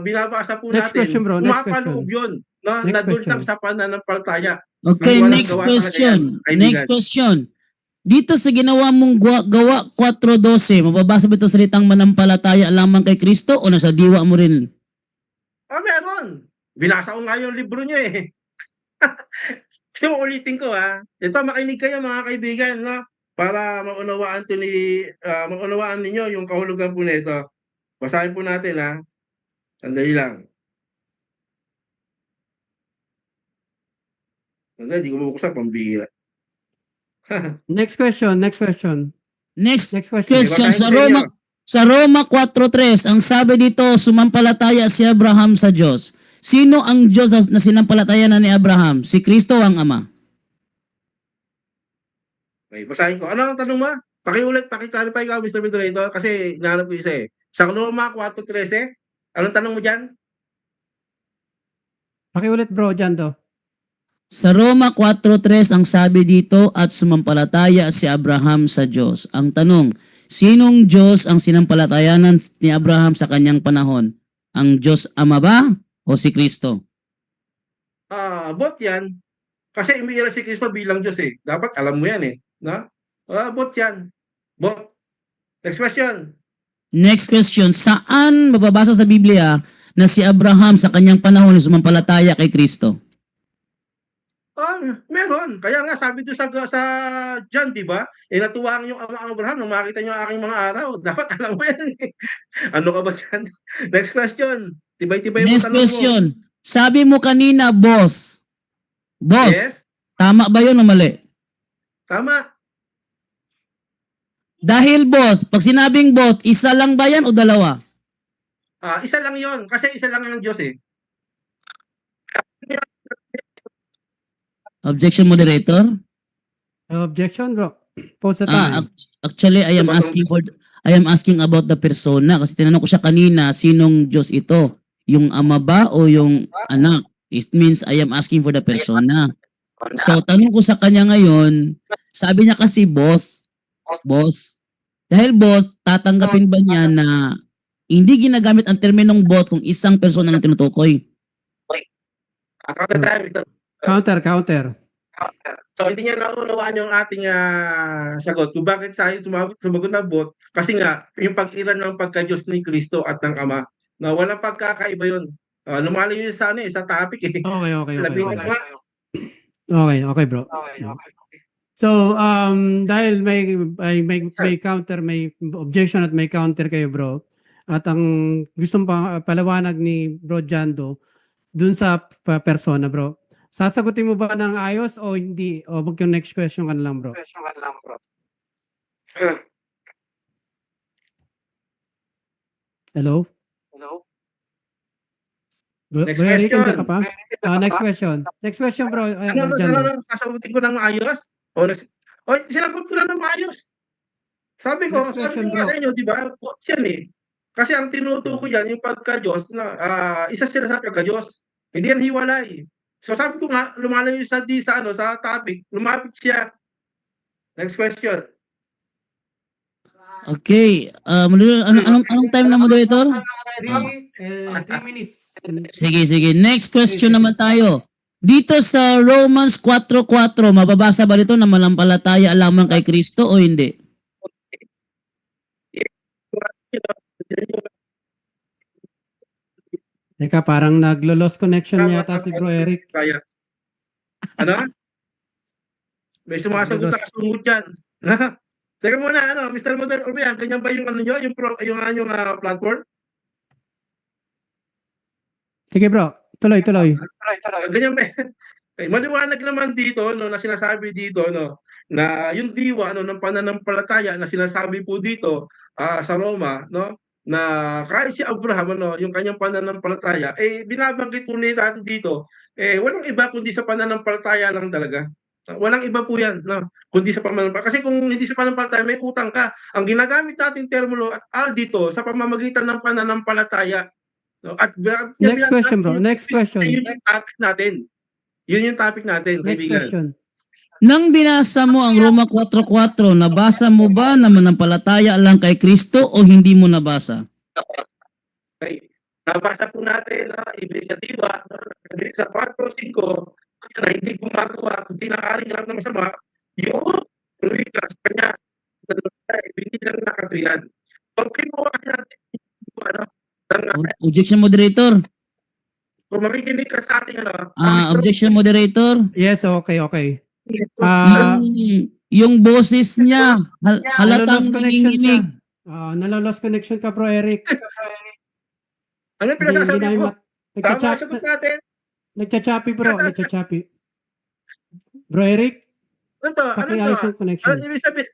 binabasa po Next natin. question, bro. Next Umapaloob yun no, Next na dun question. lang sa pananampalataya. Okay, Walang next gawa talaga question. yan, kaibigan. Next question. Dito sa ginawa mong gawa 4:12, mababasa ba ito salitang manampalataya lamang kay Kristo o nasa diwa mo rin? Meron. Binasa ko nga yung libro niyo eh. Gusto mo ulitin ko ha. Ito makinig kayo mga kaibigan no para maunawaan ninyo yung kahulugan po nito. Basahin po natin ha. Sandali lang. Sandali, di ko mabuksan pambihira. Next question. Next Next question. question Basahin ko sa inyo. sa Roma 4:3, ang sabi dito, sumampalataya si Abraham sa Diyos. Sino ang Diyos na sinampalatayanan ni Abraham? Si Kristo ang Ama. Okay, basahin ko. Ano ang tanong mo? Paki-clarify ka, Mr. Moderator, kasi hinahanap ko isa eh. Sa Roma 4:13, anong tanong mo dyan? Pakiulit bro, Jando. Sa Roma 4:3 ang sabi dito at sumampalataya si Abraham sa Diyos. Ang tanong, sinong Diyos ang sinampalatayanan ni Abraham sa kanyang panahon? Ang Diyos Ama ba o si Kristo? bot yan. Kasi umiiral si Kristo bilang Diyos eh. Dapat alam mo yan eh. No? Bot yan. Bot. Next question. Next question, saan mababasa sa Biblia na si Abraham sa kanyang panahon ay sumampalataya kay Kristo? Meron. Kaya nga sabi doon sa John, di ba? Natuwa ang yung ama Abraham nung makita niyo ang aking mga araw. Dapat alam mo yan. Ano ka ba dyan? Next question. Tibay-tibay mo Next tanong mo. question, sabi mo kanina both. Both. Yes, Tama ba yun o mali? tama. Dahil both, pag sinabing both, isa lang ba yan o dalawa? Isa lang yon kasi isa lang ang Diyos eh. Objection, moderator? Objection, bro. Pause the Ah, time. actually, I am asking about the persona kasi tinanong ko siya kanina, sinong Diyos ito? Yung ama ba o yung anak? It means I am asking for the persona. So, tanong ko sa kanya ngayon, sabi niya kasi both. Both. Dahil both, tatanggapin ba niya na hindi ginagamit ang terminong both kung isang persona lang tinutukoy? Counter. So hindi niya naunawaan yung ating sagot kung bakit tayo sumagot na bot kasi nga yung pag-iran ng pagka-Diyos ni Kristo at ng Ama na walang pagkakaiba yun. Lumalayo yun sa sa topic eh. Okay, bro. So, dahil may counter, may objection at may counter kayo, bro. At ang gustong palawanag ni Bro Jando dun sa persona, bro. Sasagutin mo ba ng ayos o hindi? O yung next question ka na lang, bro? Hello? Bro, Next Bro Eric, question. nandiyan ka pa? Next question. Next question, bro. Jando. Sasagutin ko ng ayos? Sinagot ko na ng ayos. Sabi ko Next question, nga bro. sa inyo, di ba? Yan eh. Kasi ang tinutukoy yan, yung pagka-Diyos, na isa sila sa pagka-Diyos. Hindi yan hiwalay. So sabi ko nga, lumalayo sa topic, lumapit siya. Next question. Okay. Anong time na, moderator? 3 minutes. Sige. Next question naman tayo. Dito sa Romans 4:4, mababasa ba dito na manampalataya lamang kay Kristo o hindi? Teka, parang naglo-lost connection yata si Bro Eric. Kaya. Ano? May sumasagot na kasunod dyan. Teka muna, Mr. Moderator, ganyan ba yung nyo, yung platform? Sige, bro. Tuloy. Ganyan ba? Okay, maliwanag naman dito na sinasabi dito na yung diwa ng pananampalataya na sinasabi po dito sa Roma na kahit si Abraham yung kanyang pananampalataya binabanggit po natin dito walang iba kundi sa pananampalataya lang talaga. Walang iba po yan kundi sa pananampalataya. Kasi kung hindi sa pananampalataya may utang ka. Ang ginagamit natin termino at dito sa pamamagitan ng pananampalataya. At Next question, bro. Next question. Yun yung topic natin. Yun yung topic natin, Next kaibigan. question. Nang binasa mo ang Roma 4:4, nabasa mo ba na manampalataya lang kay Kristo o hindi mo nabasa? Okay. Nabasa po natin inisyatiba sa 4:5 na hindi gumagawa, hindi nakakaring lang ng masama, yung sa kanya, hindi lang nakatuyan. Pag kinuha natin, Objection, moderator. kung makikinig ka sa ating Objection, moderator. Yes, okay. Yung boses niya, halatang Nalo-lost connection siya. nanginginig. Nalo-lost connection ka, Bro Eric. ano yung pinasasabi ko? Tama, sagot natin. Nagchachapi, bro. Bro Eric, Ano to? pakiayos yung connection. Ano ibig sabihin?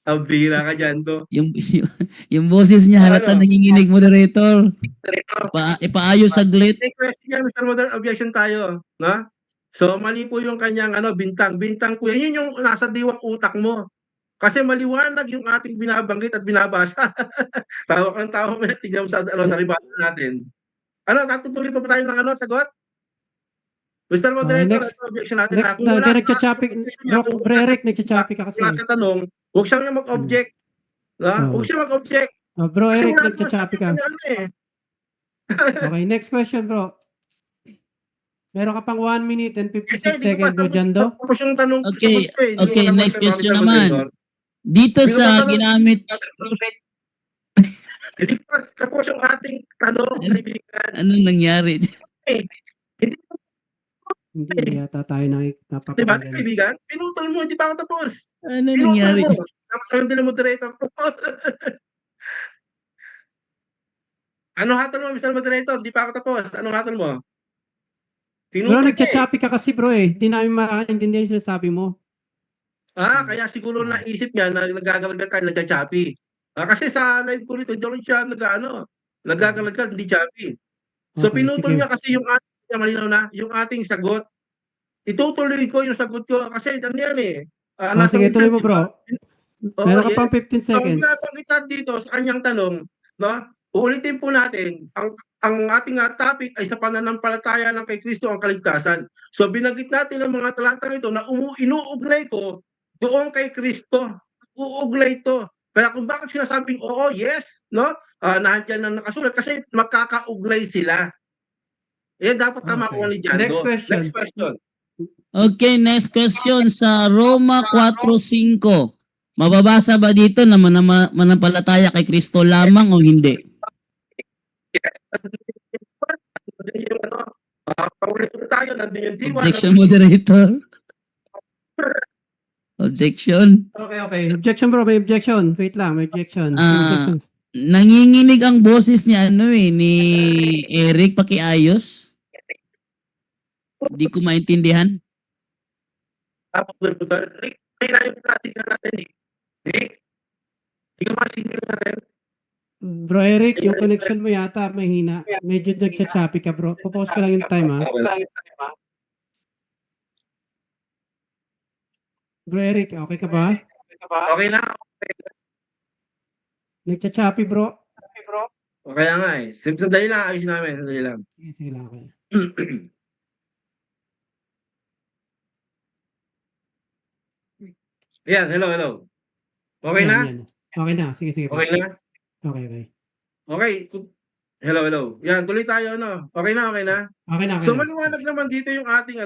Ang bira ka dyan to. Yung boses niya, halatang nanginginig, moderator. Ipaayos saglit. May question yan, Mr. Modern, objection tayo. No? So, mali po yung kanyang bintang. Bintang po yan. Yun yung nasa diwang utak mo. Kasi maliwanag yung ating binabanggit at binabasa. Tawa kang tawa mo, tignan mo sa ribata natin. Tatutuloy pa tayo ng sagot? Mr. Moderator, objection natin. Next, nagchachapi. Bro Eric, nagchachapi ka kasi. Sa tanong, huwag siya mag-object. Huwag siya mag-object. Bro Kasi Eric, wala nagchachapi ka. naman Okay, next question, bro. Meron ka pang 1 minute and 56 Hindi ko pa seconds, Bro Jando. Tapos yung tanong Okay, sagot ko eh. Hindi ko okay, naman next tanong question sa naman. moderator. Dito Hindi ko sa pa tanong. ginamit, Hindi pa tapos yung ating tanong, kaibigan. anong nangyari? Hindi, Hindi yata tayo di ba, napapakinggan. kaibigan? Pinutol mo, hindi pa ako tapos. Ano Pinutol nangyari? mo. Nakakaroon din ng moderator. Ano hatol mo, Mr. Moderator? Hindi pa ako tapos. Anong hatol mo? Bro, Pinutol mo eh. nagchachapi ka kasi bro eh. Hindi namin makaintindihan yung sinasabi mo. Kaya siguro naisip niya na nagagalagal ka, nagcha-choppy. Kasi sa live ko nito, hindi siya nagagalagal, hindi choppy. So Okay, pinutol sige. niya kasi yung ating, malinaw na, yung ating sagot. Itutuloy ko yung sagot ko kasi ano yan eh. Nasa Sige, tuloy mo utak, di ba? bro. Meron ka yes. pang 15 So, ang seconds. pinapanggit natin dito sa kanyang tanong, no? Uulitin po natin, ang ating topic ay sa pananampalataya ng kay Kristo ang kaligtasan. So binanggit natin ang mga talatang ito na inuugnay ko doon kay Kristo. Uugnay ito. Kaya kung bakit sinasabing oo, yes, no? Nandiyan na nakasulat kasi magkakaugnay sila. Yan dapat tama Okay. ko ni Jando. Next question. Next question. Okay, next question sa Roma 4:5. Mababasa ba dito na manampalataya kay Kristo lamang o hindi? Nandun yung paulit tayo, nandun yung diwa. Objection, moderator. Objection. Okay. Objection bro, may objection. Wait lang, may objection. May Ah, objection. Nanginginig ang boses ni ni Eric, pakiayos. Di ko maintindihan. Kailangan natin eh. Hindi ko masingil natin. Bro Eric, yung connection mo yata may hina. Medyo nagchachapi ka bro. Popause ko lang yung time ha. Bro Eric, okay ka ba? Okay na. Nagchachapi bro. Kaya nga eh. Sandali lang, ayos namin. Sandali lang. Sige lang okay. Yan, hello. Okay na? Yan. Okay na, sige. Okay na? Okay. Okay. Hello. Yan, tuloy tayo, no? Okay na? Okay na. So maliwanag naman dito yung ating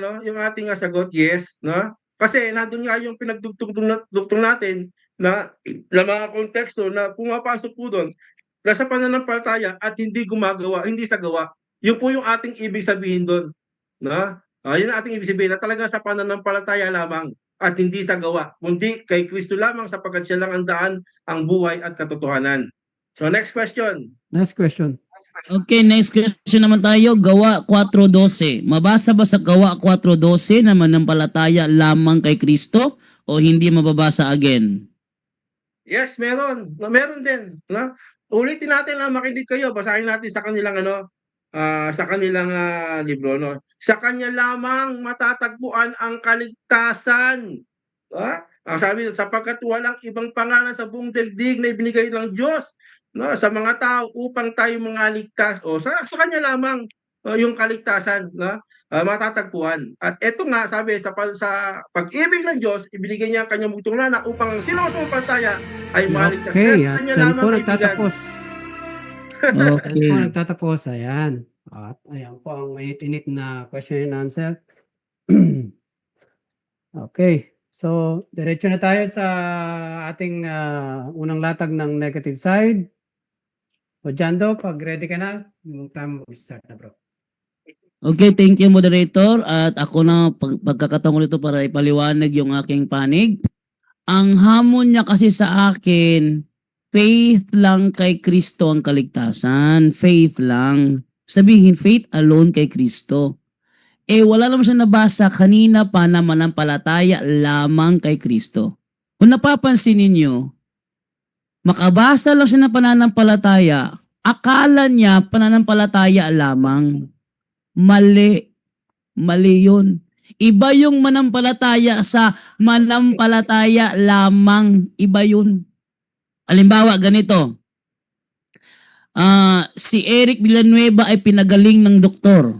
sagot, yes, no? Kasi nandun nga yung pinagdugtong natin na mga konteksto na pumapasok po doon na sa pananampalataya at hindi sa gawa. Yun po yung ating ibig sabihin doon, no? Yun ang ating ibig sabihin na talaga sa pananampalataya lamang at hindi sa gawa, kundi kay Kristo lamang sapagkat siya lang ang daan, ang buhay at katotohanan. So next question. Okay, next question naman tayo. Gawa 4:12. Mabasa ba sa Gawa 4:12 na manampalataya lamang kay Kristo o hindi mababasa again? Yes, meron. Meron din, no? Ulitin natin na makinig kayo, basahin natin sa kanilang libro, no. Sa kanya lamang matatagpuan ang kaligtasan. Ang sabi, sapagkat walang ibang pangalan sa buong daigdig na ibinigay ng Diyos, no, sa mga tao upang tayo mga ligtas. Sa kanya lamang yung kaligtasan, no, matatagpuan. At ito nga, sabi, sa pag-ibig ng Diyos, ibinigay niya ang kanyang bugtong na anak upang sino mas sumampalataya ay maligtas. Okay, Sa at kanya dyan lamang, po kaibigan. nagtatapos. Okay. Dyan po nagtatapos, ayan. At ayan po ang init-init na question and answer. Okay, so diretso na tayo sa ating unang latag ng negative side. So Jando, pag ready ka na, yung time mag-start na bro. Okay, thank you, moderator. At ako na pagkakataon ko nito para ipaliwanag yung aking panig. Ang hamon niya kasi sa akin, faith lang kay Kristo ang kaligtasan. Faith lang. Sabihin, faith alone kay Kristo. Wala naman siya nabasa kanina pa na manampalataya lamang kay Kristo. Kung napapansin ninyo, makabasa lang siya ng pananampalataya, akala niya pananampalataya lamang. Mali yun. Iba yung manampalataya sa manampalataya lamang. Iba yun. Halimbawa, ganito. Si Eric Villanueva ay pinagaling ng doktor.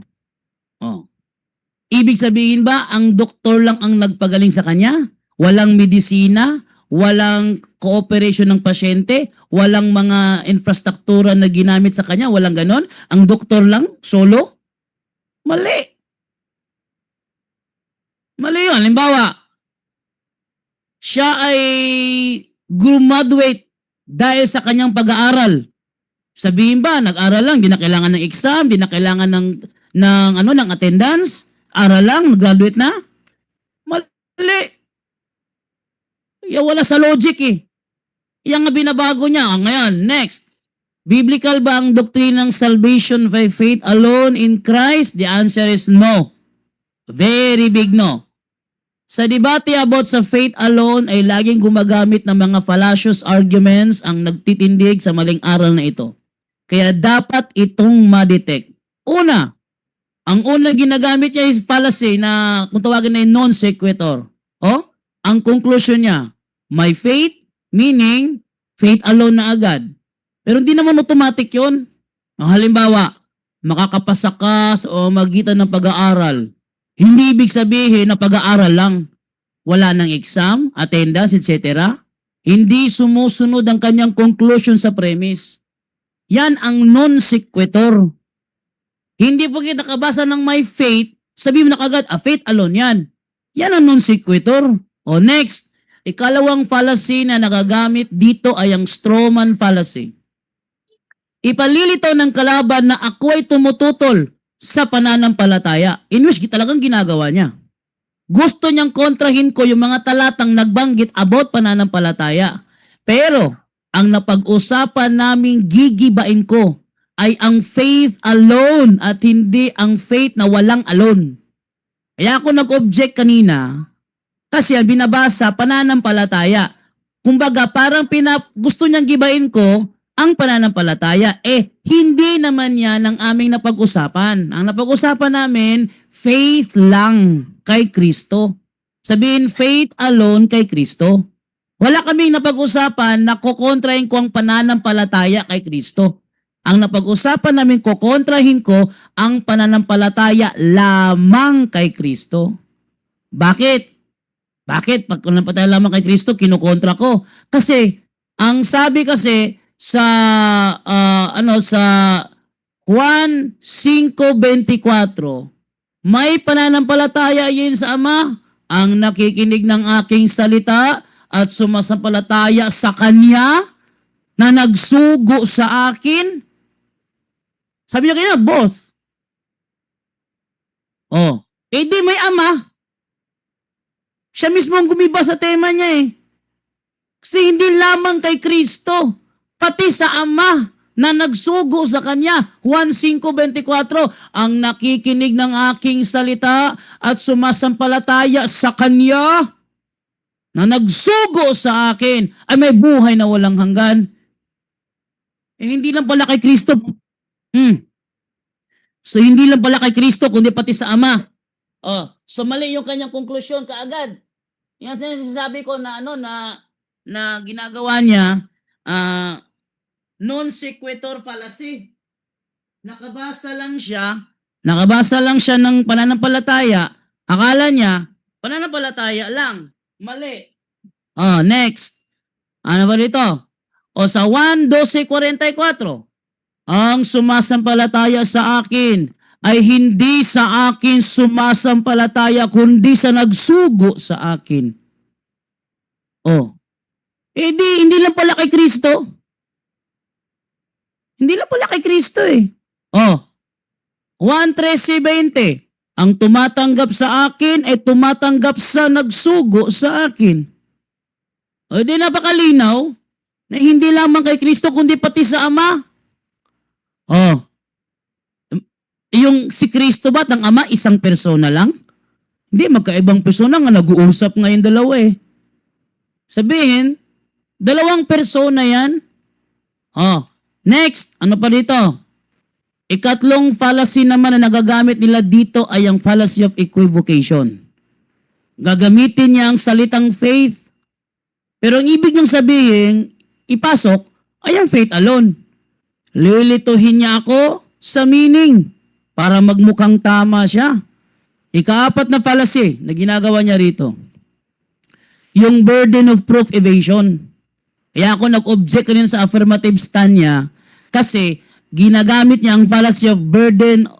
Ibig sabihin ba, ang doktor lang ang nagpagaling sa kanya? Walang medisina? Walang cooperation ng pasyente? Walang mga infrastruktura na ginamit sa kanya? Walang ganon? Ang doktor lang? Solo? Mali. Mali yun. Halimbawa, siya ay graduate dahil sa kanyang pag-aaral. Sabihin ba, nag-aral lang, di na kailangan ng exam, di na kailangan ng attendance, aral lang, nag-graduate na? Mali. Wala sa logic eh. Yan nga binabago niya. Ngayon, next. Biblical ba ang doktrinang salvation by faith alone in Christ? The answer is no. Very big no. Sa debate about sa faith alone ay laging gumagamit ng mga fallacious arguments ang nagtitindig sa maling aral na ito. Kaya dapat itong ma-detect. Una, ang unang ginagamit niya is fallacy na kung tawagin na non sequitur. Ang conclusion niya, my faith, meaning faith alone na agad. Pero hindi naman automatic yun. Ang halimbawa, makakapasa ka o magitan ng pag-aaral. Hindi ibig sabihin na pag-aaral lang. Wala ng exam, attendance, etc. Hindi sumusunod ang kanyang conclusion sa premise. Yan ang non sequitur. Hindi po kita nakabasa ng my faith, sabihin mo na kagad, faith alone yan. Yan ang non sequitur. O next, ikalawang fallacy na nagagamit dito ay ang strawman fallacy. Ipalilitaw ng kalaban na ako ay tumututol sa pananampalataya. In which talagang ginagawa niya. Gusto niyang kontrahin ko yung mga talatang nagbanggit about pananampalataya. Pero, ang napag-usapan naming gigibain ko ay ang faith alone at hindi ang faith na walang alone. Kaya ako nag-object kanina kasi ang binabasa pananampalataya. Kumbaga parang gusto niyang gibain ko ang pananampalataya. Hindi naman yan ang aming napag-usapan. Ang napag-usapan namin, faith lang kay Kristo. Sabihin, faith alone kay Kristo. Wala kaming napag-usapan na kukontrahin ko ang pananampalataya kay Kristo. Ang napag-usapan namin kukontrahin ko ang pananampalataya lamang kay Kristo. Bakit? Bakit? Pag pananampalataya lamang kay Kristo, kinukontra ko. Kasi, ang sabi kasi sa Juan 5:24, may pananampalataya yun sa Ama, ang nakikinig ng aking salita at sumasampalataya sa Kanya na nagsugo sa akin. Sabi niya kanina, both. Di may Ama. Siya mismo ang gumiba sa tema niya eh. Kasi hindi lamang kay Kristo, pati sa Ama na nagsugo sa Kanya. Juan 5:24, ang nakikinig ng aking salita at sumasampalataya sa Kanya na nagsugo sa akin ay may buhay na walang hanggan. Hindi lang pala kay Kristo. So hindi lang pala kay Kristo kundi pati sa Ama. So mali yung kanyang konklusyon kaagad. Yan sinasabi ko na na ginagawa niya non sequitur fallacy. Nakabasa lang siya ng pananampalataya. Akala niya pananampalataya lang. Mali. Next. Ano ba dito? Sa 1:12:44, ang sumasampalataya sa akin ay hindi sa akin sumasampalataya kundi sa nagsugo sa akin. Hindi lang pala kay Kristo. Hindi lang pala kay Kristo eh. 1:13:20, ang tumatanggap sa akin ay tumatanggap sa nagsugo sa akin. Di napakalinaw na hindi lamang kay Kristo kundi pati sa Ama. Yung si Kristo ba at ang Ama isang persona lang? Hindi, magkaibang persona nga nag-uusap ngayon dalawa eh. Sabihin, dalawang persona yan. Next, ano pa dito? Ikatlong fallacy naman na nagagamit nila dito ay ang fallacy of equivocation. Gagamitin niya ang salitang faith. Pero ang ibig niyang sabihin, ipasok, ay ang faith alone. Lilituhin niya ako sa meaning para magmukhang tama siya. Ikaapat na fallacy na ginagawa niya rito, yung burden of proof evasion. Kaya ako nag-object rin sa affirmative stand niya kasi ginagamit niya ang fallacy of burden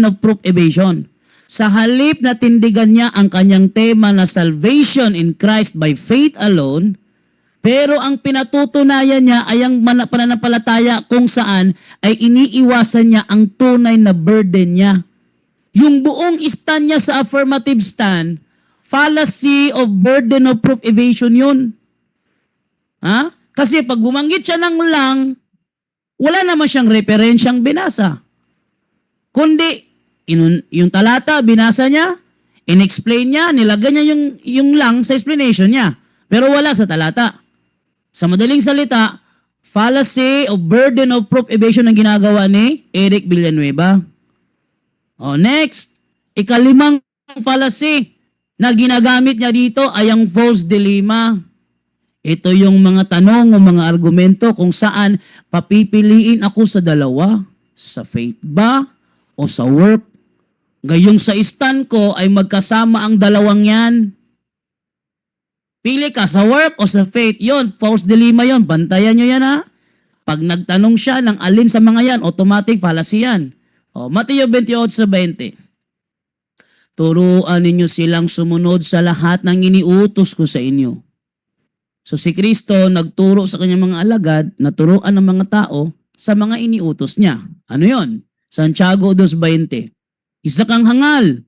of proof evasion. Sa halip na tindigan niya ang kanyang tema na salvation in Christ by faith alone, pero ang pinatutunayan niya ay ang pananampalataya kung saan ay iniiwasan niya ang tunay na burden niya. Yung buong stand niya sa affirmative stand, fallacy of burden of proof evasion yun. Ha? Kasi pag bumanggit siya ng lang, wala naman siyang referensyang binasa. Kundi, yung talata, binasa niya, in-explain niya, nilagay niya yung lang sa explanation niya. Pero wala sa talata. Sa madaling salita, fallacy of burden of proof evasion ang ginagawa ni Eric Villanueva. Next, ikalimang fallacy na ginagamit niya dito ay ang false dilemma. Ito yung mga tanong o mga argumento kung saan papipiliin ako sa dalawa, sa faith ba o sa work. Gayong sa stand ko ay magkasama ang dalawang yan. Pili ka sa work o sa faith. Yon, false dilemma yon. Bantayan nyo yan ha. Pag nagtanong siya ng alin sa mga yan, automatic fallacy yan. Mateo 28:20. Turuan ninyo silang sumunod sa lahat ng iniutos ko sa inyo. So si Kristo nagturo sa kanyang mga alagad na turuan ng mga tao sa mga iniutos niya. Ano yon? Santiago 2:20. Isa kang hangal.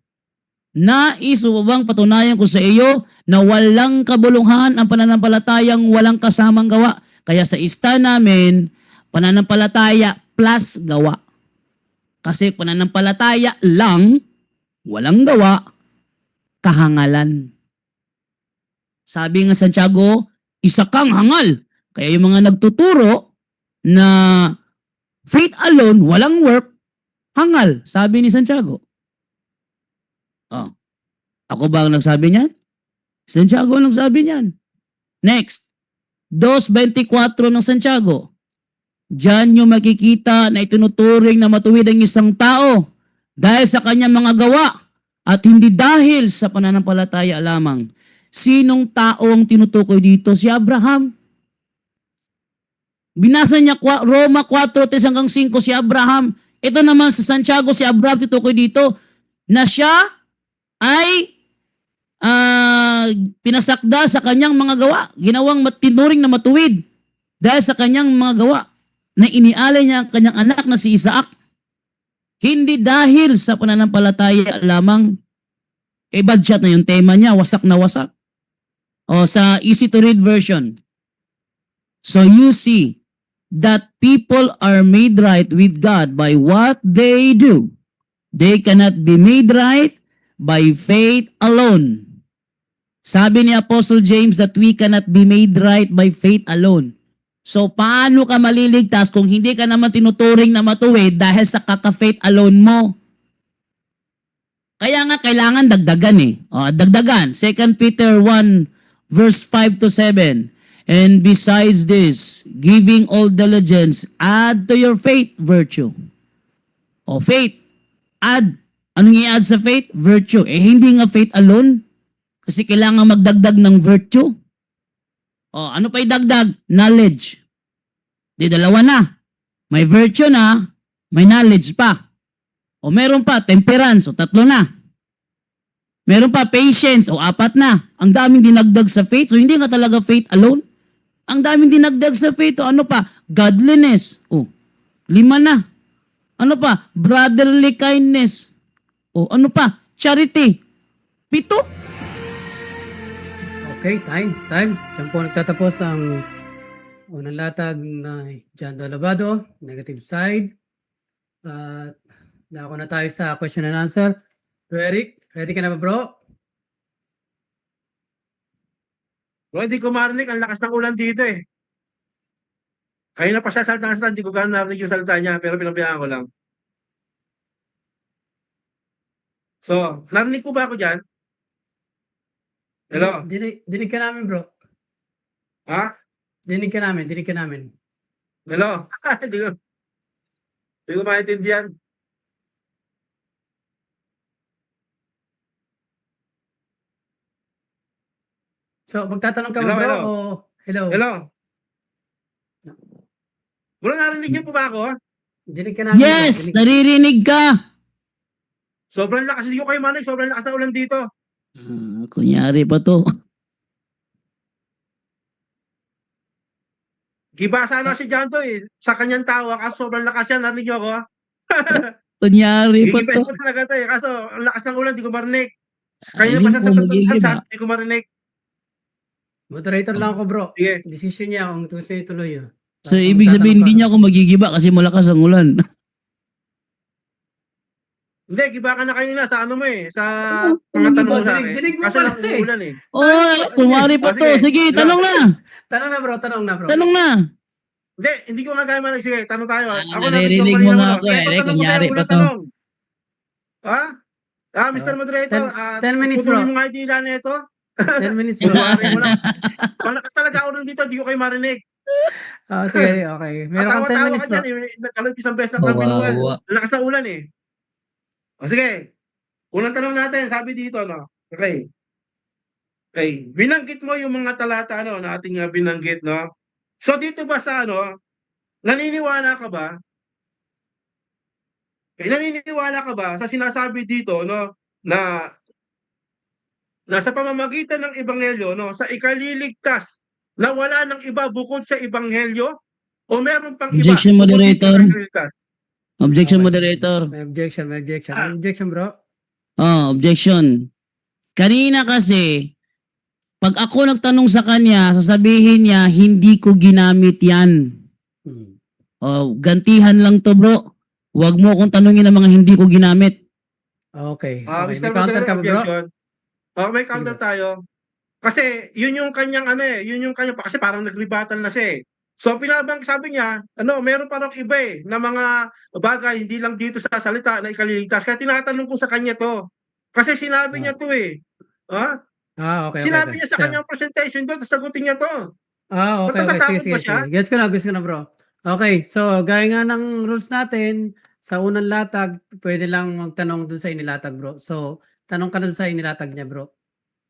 Nais mo bang patunayan ko sa iyo na walang kabuluhan ang pananampalatayang walang kasamang gawa? Kaya sa ista namin, pananampalataya plus gawa. Kasi pananampalataya lang, walang gawa, kahangalan. Sabi nga Santiago, isa kang hangal. Kaya yung mga nagtuturo na faith alone, walang work, hangal. Sabi ni Santiago. Ako ba ang nagsabi niyan? Santiago ang nagsabi niyan. Next, 2:24 ng Santiago. Diyan nyo makikita na itinuturing na matuwid ang isang tao dahil sa kanyang mga gawa at hindi dahil sa pananampalataya lamang. Sinong tao ang tinutukoy dito? Si Abraham. Binasa niya Roma 4:3-5 si Abraham. Ito naman sa Santiago, si Abraham tinutukoy dito na siya ay pinasakda sa kanyang mga gawa. Ginawang tinuring na matuwid dahil sa kanyang mga gawa na inialay niya ang kanyang anak na si Isaac. Hindi dahil sa pananampalataya lamang. Budget na yung tema niya, wasak na wasak. Sa easy to read version. So you see that people are made right with God by what they do. They cannot be made right by faith alone. Sabi ni Apostle James that we cannot be made right by faith alone. So paano ka maliligtas kung hindi ka naman tinuturing na matuwid dahil sa kaka-faith alone mo? Kaya nga kailangan dagdagan eh. Dagdagan. 2 Peter 1:5-7. And besides this, giving all diligence, add to your faith virtue. Faith. Add. Anong i-add sa faith? Virtue. Hindi nga faith alone. Kasi kailangan magdagdag ng virtue. Ano pa idagdag? Knowledge. Dalawa na. May virtue na, may knowledge pa. Meron pa, temperance, 3 na. Meron pa, patience, 4 na. Ang daming dinagdag sa faith, so hindi nga talaga faith alone. Ang daming dinagdag sa faith, ano pa? Godliness, 5 na. Ano pa? Brotherly kindness. Ano pa? Charity, 7. Okay, time. Diyan po nagtatapos ang unang latag na Jando Alabado, negative side. At dako na tayo sa question and answer. Eric, ready ka na ba bro? Bro, hindi ko marinig. Ang lakas ng ulan dito eh. Kayo na pa siya salita ng hindi ko gano'n narinig yung salita niya, pero pinabayaan ko lang. So, narinig po ba ako dyan? Hello? Dinig ka namin bro. Ha? Dinig ka namin. Hello? Hindi ko maintindihan. So, magtatanong ka ba Hello, bro hello. o hello? Hello? Bro, narinig niyo po ba ako? Dinig ka namin. Yes, Dinig. naririnig ka. Sobrang lakas, hindi ko kayo marinig, sobrang lakas na ulan dito. Kunyari pa to. Giba sana si Janto eh, sa kanyang tawa, kasi sobrang lakas yan, narinig niyo ako. Kunyari pa Gigibahin to. ko talaga to eh, kaso ang lakas ng ulan, di ko marinig. Ay, Kanya pa sa hindi ko magigiba. di ko marinig. Moderator lang ako, bro. Sige. Decision niya kung gusto niya ituloy. So, Kung ibig sabihin, tatanong hindi ka. niya ako magigiba kasi malakas ang ulan. Hindi, giba ka na kayo na sa ano mo eh, sa Oo, mga tanong giba. mo sa akin. Dinig mo Kaso pala lang eh. umuulan eh. Oh, kumari pa to. Sige. Sige, tanong na. Tanong na, bro. Tanong na, bro. Tanong na. Hindi ko nga gaya marinig. Sige, tanong tayo. Ah, Ako naririnig kanina mo nga no? ako Sige, eh. ito tanong ko Kunyari sa'yo, pa unang to. tanong. Ha? Mr. Moderator, 10 minutes, bro. tutuloy mo nga yung dila na ito. 10 minutes, bro. Kumari mo lang. Malakas talaga ako dito, di ko kayo marinig. Sige, okay. Meron kang 10 Tawa-tawa minutes, ka bro. dyan eh. Alam, isang beses na kami Kawawa. minuwan. Lakas na ulan eh. O sige. Unang tanong natin, sabi dito, no? Okay. Okay. Binanggit mo yung mga talata, no, na ating binanggit, no? So dito ba sa, ano, naniniwala ka ba? Naniniwala ka ba sa sinasabi dito, no, na sa pamamagitan ng ebanghelyo, no, sa ikaliligtas na wala ng iba bukod sa ebanghelyo o meron pang iba Objection, bukod moderator. sa ikaliligtas? Objection, Okay. moderator. May objection, may objection. Ah. May objection, bro. Oh, objection. Kanina kasi, pag ako nagtanong sa kanya, sasabihin niya, hindi ko ginamit yan. Oh, gantihan lang to, bro. Huwag mo akong tanungin ng mga hindi ko ginamit. Okay. Ah, Okay. Mr. May counter ka ba, bro? Objection. May counter Sige. tayo. Kasi yun yung kanyang ano eh, yun yung kanyang kasi parang nag-rebuttal na siya eh. So sabi niya, ano, meron pa raw iba eh na mga bagay hindi lang dito sa salita na ikaliligtas. Kaya tinatanong ko sa kanya to. Kasi sinabi niya to eh. Ha? Okay. Sinabi niya sa kanyang presentation doon, tapos sagutin niya to. Okay. Matatakot Sige, ba siya? sige. Gets ko na, bro. Okay. So, gaya nga ng rules natin, sa unang latag, pwede lang magtanong dun sa inilatag, bro. So, tanong ka dun sa inilatag niya, bro.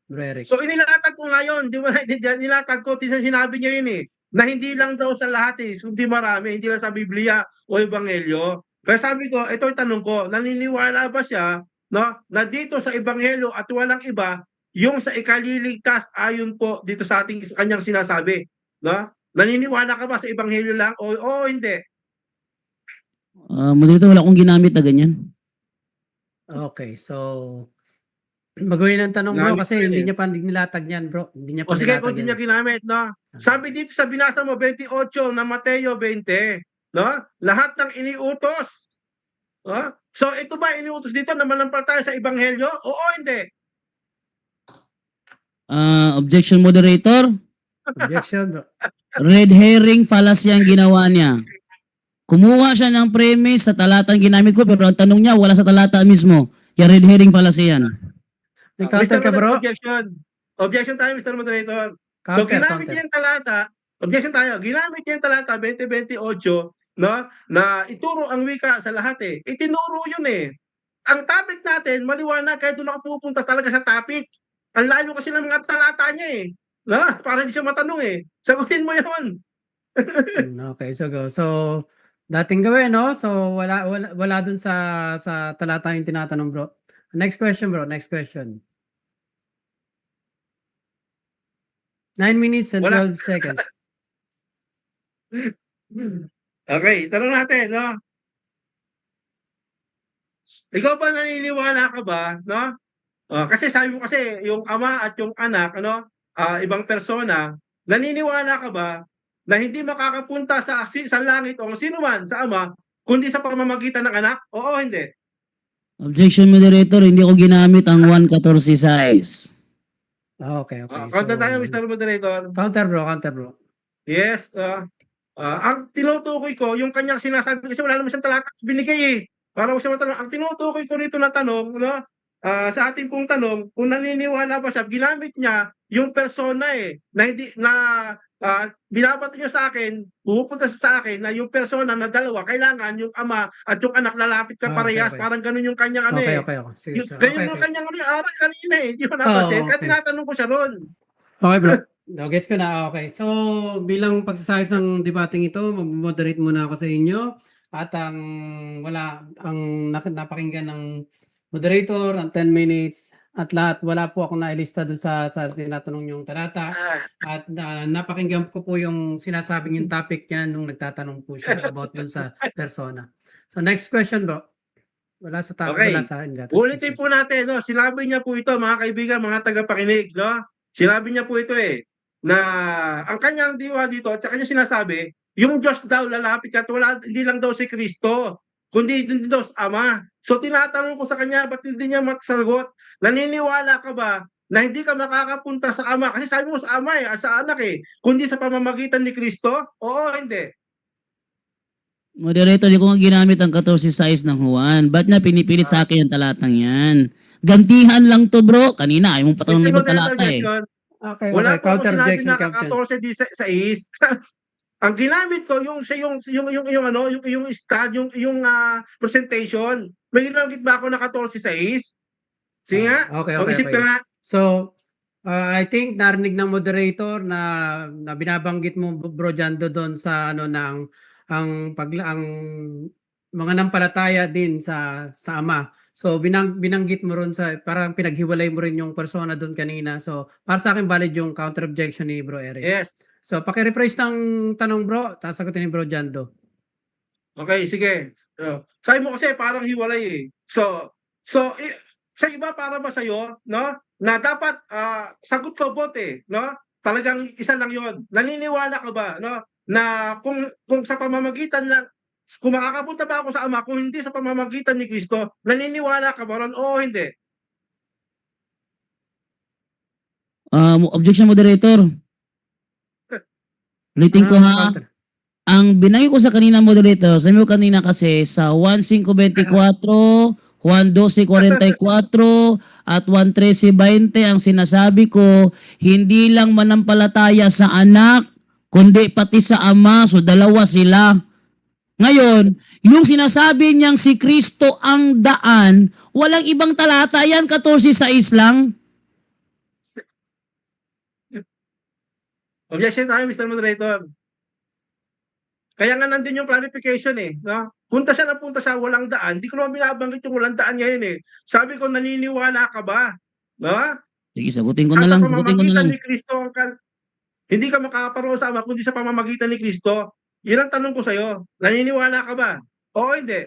Bro Eric. So inilatag ko ngayon, di ba? Nilatag ko, sinabi niya yun eh, na hindi lang daw sa lahat eh, kundi marami, hindi lang sa Biblia o Ebanghelyo. Kaya sabi ko, ito yung tanong ko, naniniwala ba siya, no, na dito sa Ebanghelyo at walang iba, yung sa ikaliligtas ayon po dito sa kanyang sinasabi, no? Naniniwala ka ba sa Ebanghelyo lang o hindi? Moderator, wala akong ginamit na ganyan. Okay. So, baguhin ang tanong, bro, Ginamit kasi ko yun hindi eh. niya pa nilatag yan, bro. Hindi niya pa O sige, nilatag kung di yan. niya ginamit, no? Sabi dito sa binasa mo, 28 na Mateo 20, no? Lahat ng iniutos. No? So ito ba iniutos dito na manampalataya sa Ebanghelyo? Oo, hindi. Objection, moderator. Objection, bro. Red herring fallacy ang ginawa niya. Kumuha siya ng premise sa talatang ginamit ko, pero ang tanong niya, wala sa talata mismo. Kaya red herring fallacy yan. May counter ka, bro? Objection. Objection tayo, Mr. Moderator. So ginamit niya yung talata, objection tayo, ginamit niya yung talata 2028, no, na ituro ang wika sa lahat eh. Itinuro yun eh. Ang topic natin, maliwanag, kahit doon ako pupunta talaga sa topic. Ang layo kasi ng mga talata niya eh. No? Para hindi siya matanong eh. Sagutin mo yun. Okay, so go. So, dating gawin, no? So, wala dun sa talata yung tinatanong, bro. Next question, bro. Next question. 9 minutes and Wala. 12 seconds. Okay, tanong natin, no? Ikaw ba naniniwala ka ba, no? Kasi sabi mo kasi yung ama at yung anak, ano, ibang persona, naniniwala ka ba na hindi makakapunta sa langit o sino man sa ama kundi sa pamamagitan ng anak? Oo, hindi. Objection, moderator. Hindi ko ginamit ang 1.14 size. Okay. Counter tayo, Mr. Moderator. Counter, bro. Yes. Ang tinutukoy ko, yung kanyang sinasabi, kasi wala naman siyang talata binigay eh. Para ko siya matanong. Ang tinutukoy ko rito na tanong, no? Sa ating pong tanong, kung naniniwala ba siya, ginamit niya yung persona eh, na hindi, na binabato niya sa akin, pupunta sa akin na yung persona na dalawa, kailangan yung ama at yung anak lalapit ka parehas, Okay. parang ganun yung kanyang ano Okay. eh. Sige, Yung, so, ganyan okay. yung kanyang aral kanina eh, di ba napansin? Kaya okay. tinatanong ko siya ron. Okay, bro. No, gets ko na. Okay. So, bilang pagsasayos ng debating ito, mag-moderate muna ako sa inyo. At ang napakinggan ng moderator, ang 10 minutes, at lahat, wala po akong nailista doon sa tinatanong yung talata. At napakinggan ko po yung sinasabing yung topic niya nung nagtatanong po siya about doon sa persona. So next question, bro. Wala sa Okay. wala sa akin. Ulitin po natin, no? Sinabi niya po ito, mga kaibigan, mga tagapakinig, no? Sinabi niya po ito na ang kanyang diwa dito, at saka niya sinasabi, yung Diyos daw lalapit at wala, hindi lang daw si Kristo, kundi din daw sa Ama. So tinatanong ko sa kanya, ba't hindi niya masagot? Naniniwala ka ba na hindi ka makakapunta sa Ama? Kasi sabi mo sa Ama sa anak kundi sa pamamagitan ni Kristo? Oo, hindi. Moderator, di ko nga ginamit ang 14.6 ng Juan. Ba't niya pinipilit sa akin yung talatang yan? Gantihan lang to, bro. Kanina, ayaw mong patanong ng ibang talata eh. Okay, Wala okay. po ako Counter sinabi objection, na captain. 14 di sa is. Ang ginamit ko yung presentation. May ginamit ba ako na 14 sa is? Sige nga. Okay, Mag-isip ka okay. nga. So, I think narinig ng moderator na binabanggit mo, Bro Jando, doon sa ang mga nampalataya din sa Ama. So binanggit mo ron sa parang pinaghiwalay mo rin yung persona doon kanina. So para sa akin valid yung counter objection ni Bro Eric. Yes. So paki-rephrase ng tanong, bro, tapos sagutin ni Bro Jando. Okay, sige. Sabi mo kasi parang hiwalay So sa iba para ba sa'yo, no? Na dapat sagot ko bote, no? Talagang isa lang 'yon. Naniniwala ka ba, no? Na kung sa pamamagitan lang, kung makakapunta ba ako sa Ama kung hindi sa pamamagitan ni Kristo, naniniwala ka ba ron o hindi? Objection, moderator. Ulitin ko ha. Counter. Ang binanggit ko sa kanina, moderator, sabi mo kanina kasi sa 1.5.24, Juan 12.44, at 1.13.20, ang sinasabi ko, hindi lang manampalataya sa anak, kundi pati sa Ama, so dalawa sila. Ngayon, yung sinasabi niyang si Kristo ang daan, walang ibang talata yan, 14.6 lang. Objection tayo, Mr. Moderator. Kaya nga nandun yung clarification no? Punta siya, walang daan. Di ko naman binabanggit yung walang daan ngayon Sabi ko, naniniwala ka ba? No? Sige, sagutin ko Sa na lang. pamamagitan ni Kristo, hindi ka makakaparoon sa Ama, kundi sa pamamagitan ni Kristo. Yun ang tanong ko sa'yo. Naniniwala ka ba? Oo, hindi.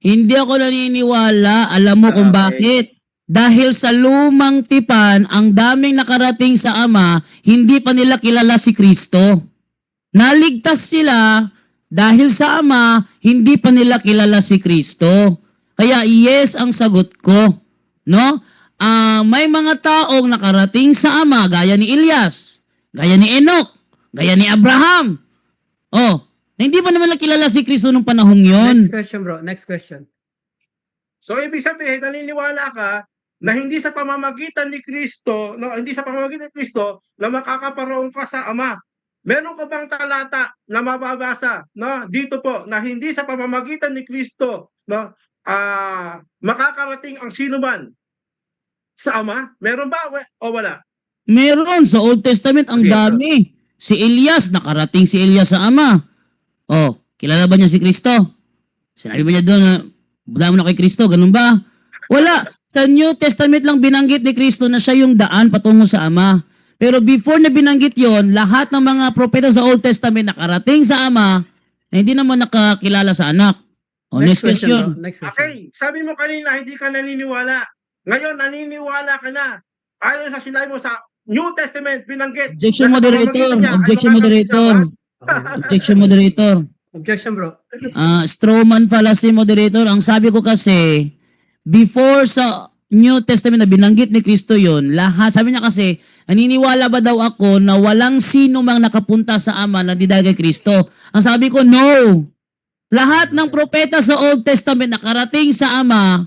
Hindi ako naniniwala. Alam mo kung Okay. bakit? Dahil sa lumang tipan, ang daming nakarating sa Ama, hindi pa nila kilala si Kristo. Naligtas sila dahil sa Ama, hindi pa nila kilala si Kristo. Kaya yes ang sagot ko. No? May mga taong nakarating sa Ama, gaya ni Elias, gaya ni Enoch, gaya ni Abraham. Na hindi pa naman kilala si Kristo nung panahong yon. Next question, bro. Next question. So, ibig sabihin, naniniwala ka na hindi sa pamamagitan ni Kristo, no, hindi sa pamamagitan ni Kristo na makakaparoon ka sa Ama. Meron ka bang talata na mababasa, no, dito po na hindi sa pamamagitan ni Kristo, no, makakarating ang sinuman sa Ama? Meron ba o wala? Meron sa Old Testament ang Sige, dami. Si Elias, nakarating si Elias sa Ama. Kilala ba niya si Kristo? Sinabi ba niya doon na damo na kay Kristo, ganun ba? Wala. Sa New Testament lang binanggit ni Kristo na siya yung daan patungo sa Ama. Pero before na binanggit yon, lahat ng mga propeta sa Old Testament nakarating sa Ama na hindi naman nakakilala sa anak. Next question. Bro. Next question. Okay, sabi mo kanina hindi ka naniniwala. Ngayon naniniwala ka na. Ayon sa sinabi mo sa New Testament binanggit. Objection, na sa moderator. pamamagitan niya ay Objection, makakarating sa moderator. Ama. Okay. Objection, moderator. Objection, bro. Strawman fallacy, moderator. Ang sabi ko kasi, before sa New Testament na binanggit ni Kristo yon, lahat, sabi niya kasi, naniniwala ba daw ako na walang sino mang nakapunta sa Ama na di dahil kay Kristo? Ang sabi ko, no. Lahat ng propeta sa Old Testament nakarating sa Ama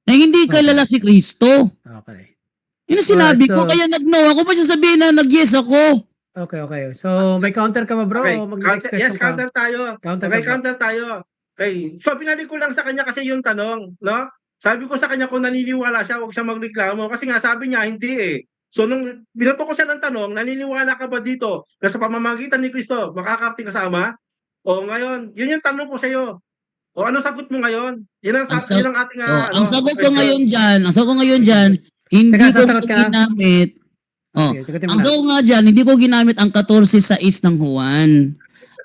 na hindi kilala si Kristo. Okay. Yun ang sinabi Alright, ko, so- kaya nag-no ako. Pa siya sabihin na nag-yes ako. Okay. So, may counter ka ba, bro? Okay, O mag-next question ka? counter tayo. Counter Okay, ka ba? counter tayo. Okay. So, pinalik ko lang sa kanya kasi yung tanong, no? Sabi ko sa kanya kung naniniwala siya, huwag siya magreklamo. Kasi nga sabi niya, hindi So, nung binato ko siya ng tanong, naniniwala ka ba dito na sa pamamagitan ni Kristo, makakarating ka sa Ama? O ngayon, yun yung tanong ko sa iyo. O ano sagot mo ngayon? Yan ang, Ang sabi, yan ang ating ang sagot ko question. ngayon dyan, hindi Teka, ko sasagot ka na? ginamit. Oh, Sige, sagutin mo ang na. sagot nga dyan, hindi ko ginamit ang 14:6 ng Juan.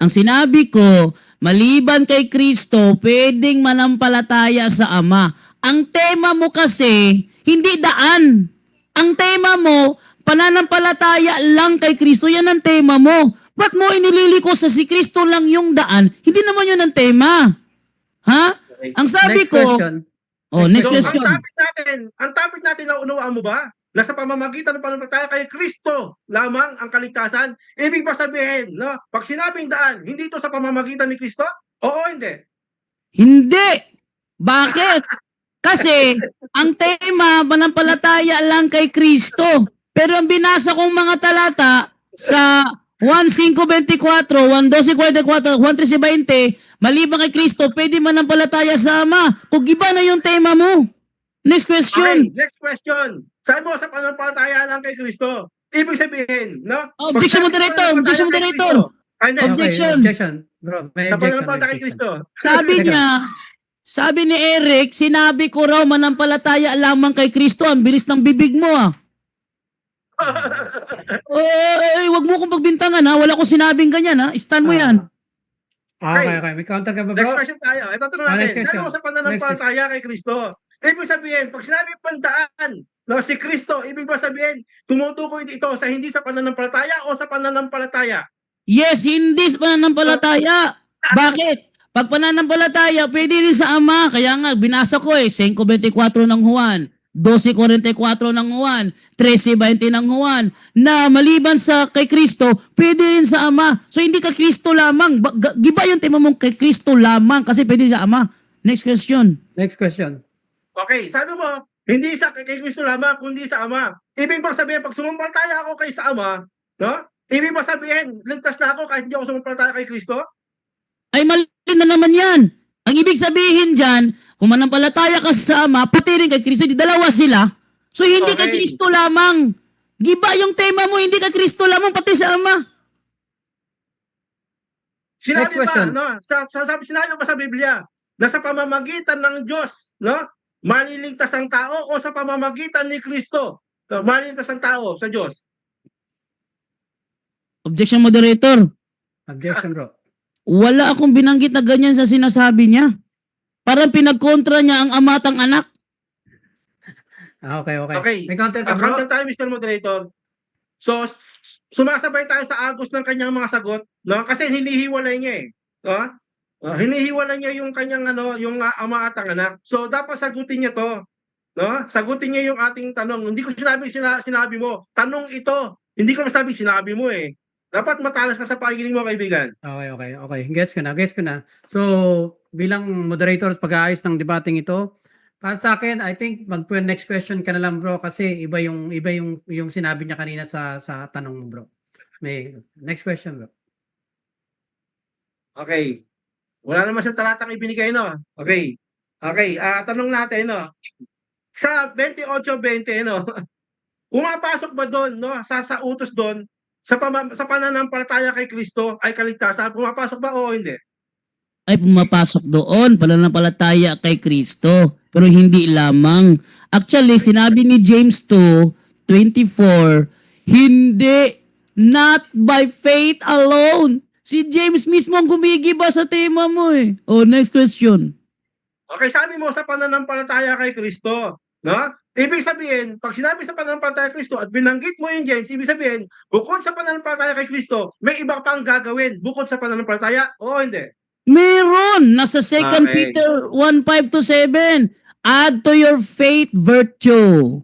Ang sinabi ko, maliban kay Kristo, pwedeng manampalataya sa Ama. Ang tema mo kasi, hindi daan. Ang tema mo, pananampalataya lang kay Kristo. Yan ang tema mo. Ba't mo inililiko sa si Kristo lang yung daan? Hindi naman yun ang tema. Ha? Okay. Ang sabi Next ko, question. next So, question. ang topic natin, naunawaan mo ba? Na sa pamamagitan ng pananampalataya kay Kristo lamang ang kaligtasan. Ibig ba sabihin, no? Pag sinabing daan, hindi ito sa pamamagitan ni Kristo? Oo, hindi. Hindi. Bakit? Kasi ang tema, manampalataya lang kay Kristo. Pero ang binasa kong mga talata sa 1:5:24, 1:12:44, 1:13:20, maliban kay Kristo, pwede manampalataya sa Ama. Kung iba na yung tema mo. Next question. Okay, next question. Sabi mo sa pananampalataya lang kay Kristo. Ibig sabihin, no? Objection, Pag sinabi moderator. mo Objection, pananampalataya kay moderator. Kristo, ay, hindi. Objection. Objection. Bro, may Sa objection. pananampalataya kay Kristo. Sabi niya, sabi ni Eric, sinabi ko raw manampalataya lamang kay Kristo. Ang bilis ng bibig mo ah. Wag mo akong pagbintangan ha. Wala akong sinabing ganyan ha. Stand mo yan. Okay. May counter ka ba, bro? Next question tayo. Ito tanong natin. next question. Sabi mo sa pananampalataya kay Kristo. Ibig sabihin, pag sinabi pandaan, no, si Kristo, ibig ba sabihin, tumutukoy ito sa hindi sa pananampalataya o sa pananampalataya? Yes, hindi sa pananampalataya. Bakit? Pag pananampalataya, pwede rin sa Ama. Kaya nga, binasa ko 5:24 ng Juan, 12:44 ng Juan, 13:20 ng Juan, na maliban sa kay Kristo, pwede rin sa Ama. So hindi ka Kristo lamang. Giba yung tema mong kay Kristo lamang kasi pwede sa Ama. Next question. Next question. Okay, sabi mo, hindi sa kay Kristo lamang, kundi sa Ama. Ibig bang sabihin, pag sumampalataya ako kay sa Ama, no? Ibig bang sabihin, ligtas na ako kahit hindi ako sumampalataya kay Kristo? Ay mali na naman yan. Ang ibig sabihin dyan, kung manampalataya ka sa Ama, pati rin kay Kristo, di dalawa sila. So hindi kay Okay. Kristo lamang. Giba yung tema mo, hindi kay Kristo lamang, pati sa Ama. Sinabi Next question. ba, no? Sinabi ba sa Biblia na sa pamamagitan ng Diyos, no? Maliligtas ang tao o sa pamamagitan ni Kristo, no? Maliligtas ang tao sa Diyos? Objection, moderator. Objection, bro. Wala akong binanggit na ganyan sa sinasabi niya. Parang pinagkontra niya ang ama at ang anak. Okay. Okay. May counter ka, bro? Counter tayo, Mr. Moderator. So, sumasabay tayo sa agos ng kanyang mga sagot, no? Kasi hinihiwalay niya eh, no? Hinihiwalay niya yung kanyang yung ama at ang anak. So, dapat sagutin niya 'to, no? Sagutin niya yung ating tanong. Hindi ko sinabi mo, tanong ito. Hindi ko masabi sinabi mo eh. Dapat matalas ka sa pakikinig mo, kaibigan. Okay. Gets ko na. So, bilang moderator pag-aayos ng debating ito, para sa akin, I think next question ka na lang, bro, kasi iba yung sinabi niya kanina sa tanong mo, bro. May next question, bro. Okay. Wala naman sa talatang ibinigay, no? Okay. Tanong natin, no? Sa 28:20, no? Pumapasok ba doon, no? Sa utos doon, sa pananampalataya kay Kristo ay kaligtasan, pumapasok ba o hindi? Ay pumapasok doon, pananampalataya kay Kristo. Pero hindi lamang. Actually, sinabi ni James 2:24, hindi, not by faith alone. Si James mismo ang gumigiba sa tema mo eh. Oh, next question. Okay, sabi mo sa pananampalataya kay Kristo, no? Ibig sabihin, pag sinabi sa pananampalataya kay Kristo at binanggit mo yung James, ibig sabihin, bukod sa pananampalataya kay Kristo, may iba pang gagawin bukod sa pananampalataya o hindi? Meron! Nasa 2 Okay. Peter 1:5-7. Add to your faith virtue.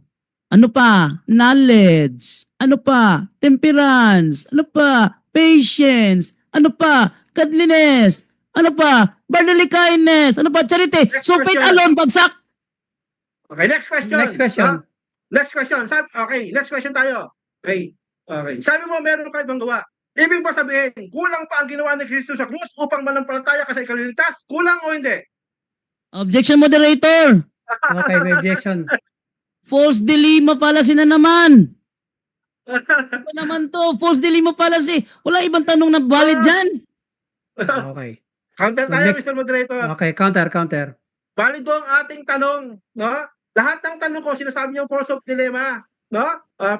Ano pa? Knowledge. Ano pa? Temperance. Ano pa? Patience. Ano pa? Godliness. Ano pa? Brotherly kindness. Ano pa? Charity. Next So faith question. alone, bagsak. Okay, next question. Next question. No? Next question. Next question tayo. Okay. Sabi mo meron ka ibang gawa. Ibig ba sabihin, kulang pa ang ginawa ni Kristo sa krus upang manampalataya ka sa ikaliligtas? Kulang o hindi? Objection, moderator. Okay, may objection. False dilemma fallacy na naman. Ano naman to? False dilemma fallacy. Wala ibang tanong na valid dyan. Okay. Counter tayo, Next. Mr. Moderator. Okay, counter. Valido ang ating tanong, no? Lahat ng tanong ko sinasabi niyo force of dilemma, no?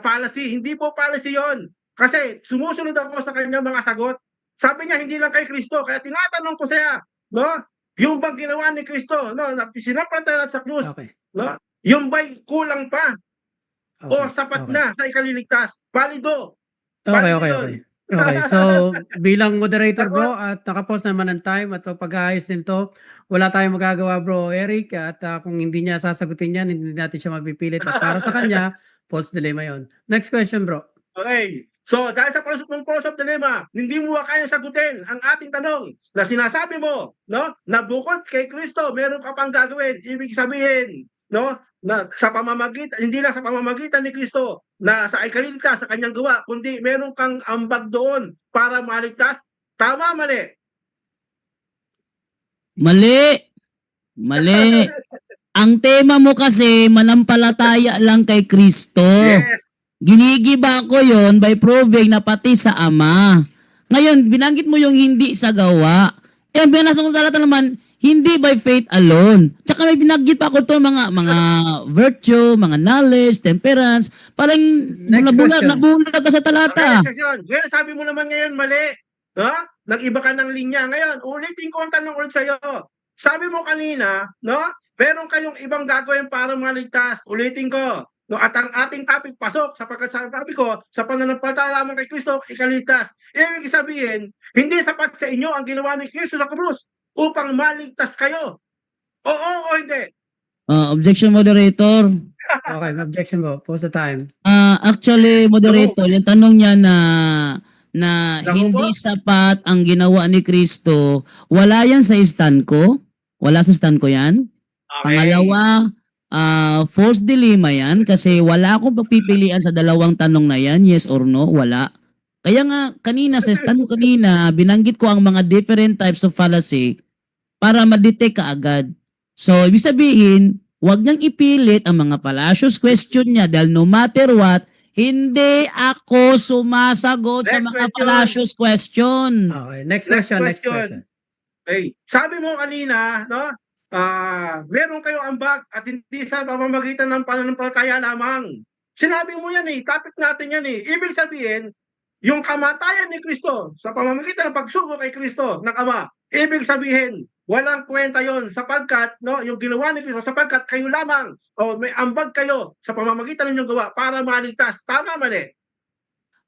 Fallacy, hindi po fallacy 'yon. Kasi sumusunod ako sa kanyang mga sagot. Sabi niya hindi lang kay Kristo, kaya tinatanong ko siya, no? Yung bang ginawa ni Kristo, no? Na sinampalatayan sa krus, Okay. no? Yung ba'y kulang pa o sapat okay. na sa ikaliligtas? Valido. Okay. Okay, so bilang moderator bro at nakapos naman ang time at pag-aayos nito, wala tayong magagawa bro Eric at kung hindi niya sasagutin yan, hindi natin siya mapipilit at para sa kanya, false dilemma yon. Next question bro. Okay. So, dahil sa force of dilemma, hindi mo kaya sagutin ang ating tanong na sinasabi mo, no? Na bukod kay Kristo, meron ka pang gagawin. Ibig sabihin, no? Na sa pamamagitan, hindi lang sa pamamagitan ni Kristo, na sa ikaliligtas sa kanyang gawa, kundi meron kang ambag doon para maligtas. Tama, mali? Mali. Ang tema mo kasi manampalataya lang kay Kristo. Yes. Ginigiba ko yon by proving na pati sa Ama. Ngayon, binanggit mo yung hindi sa gawa. Eh, binasa ko talata naman, hindi by faith alone. Tsaka may binanggit pa ako ito mga virtue, mga knowledge, temperance. Parang question. nabulag ka sa talata. Okay, ngayon, sabi mo naman ngayon, mali. Ha? Nag-iba ka ng linya. Ngayon, ulitin ko ang tanong ulit sa'yo. Sabi mo kanina, no? Meron kayong ibang gagawin para maligtas. Ulitin ko. No, at ang ating topic pasok sapagkat sabi ko sa pananampalataya lamang kay Kristo ikaligtas. Ibig sabihin, hindi sapat sa inyo ang ginawa ni Kristo sa krus upang maligtas kayo. Oo o hindi? Objection, moderator. Okay, objection bro. Pause the time. Actually, moderator, yung tanong niya na Naku hindi po. sapat ang ginawa ni Kristo, wala yan sa stand ko. Wala sa stand ko yan. Pangalawa, false dilemma yan kasi wala akong pagpipilian sa dalawang tanong na yan, yes or no, wala. Kaya nga, kanina, sa stand ko kanina, binanggit ko ang mga different types of fallacy para ma-detect ka agad. So, ibig sabihin, huwag niyang ipilit ang mga fallacious question niya dahil no matter what, hindi ako sumasagot sa Next mga question. fallacious question. Okay, next question. Okay. Sabi mo kanina, no? Meron kayong ambag at hindi sa pamamagitan ng pananampalataya lamang. Sinabi mo yan topic natin yan Ibig sabihin, yung kamatayan ni Kristo sa pamamagitan ng pagsugo kay Kristo ng Ama, ibig sabihin, walang kwenta yon sapagkat yung ginawa ni Kristo sapagkat kayo lamang o may ambag kayo sa pamamagitan ng inyong gawa para maligtas. Tama, mali?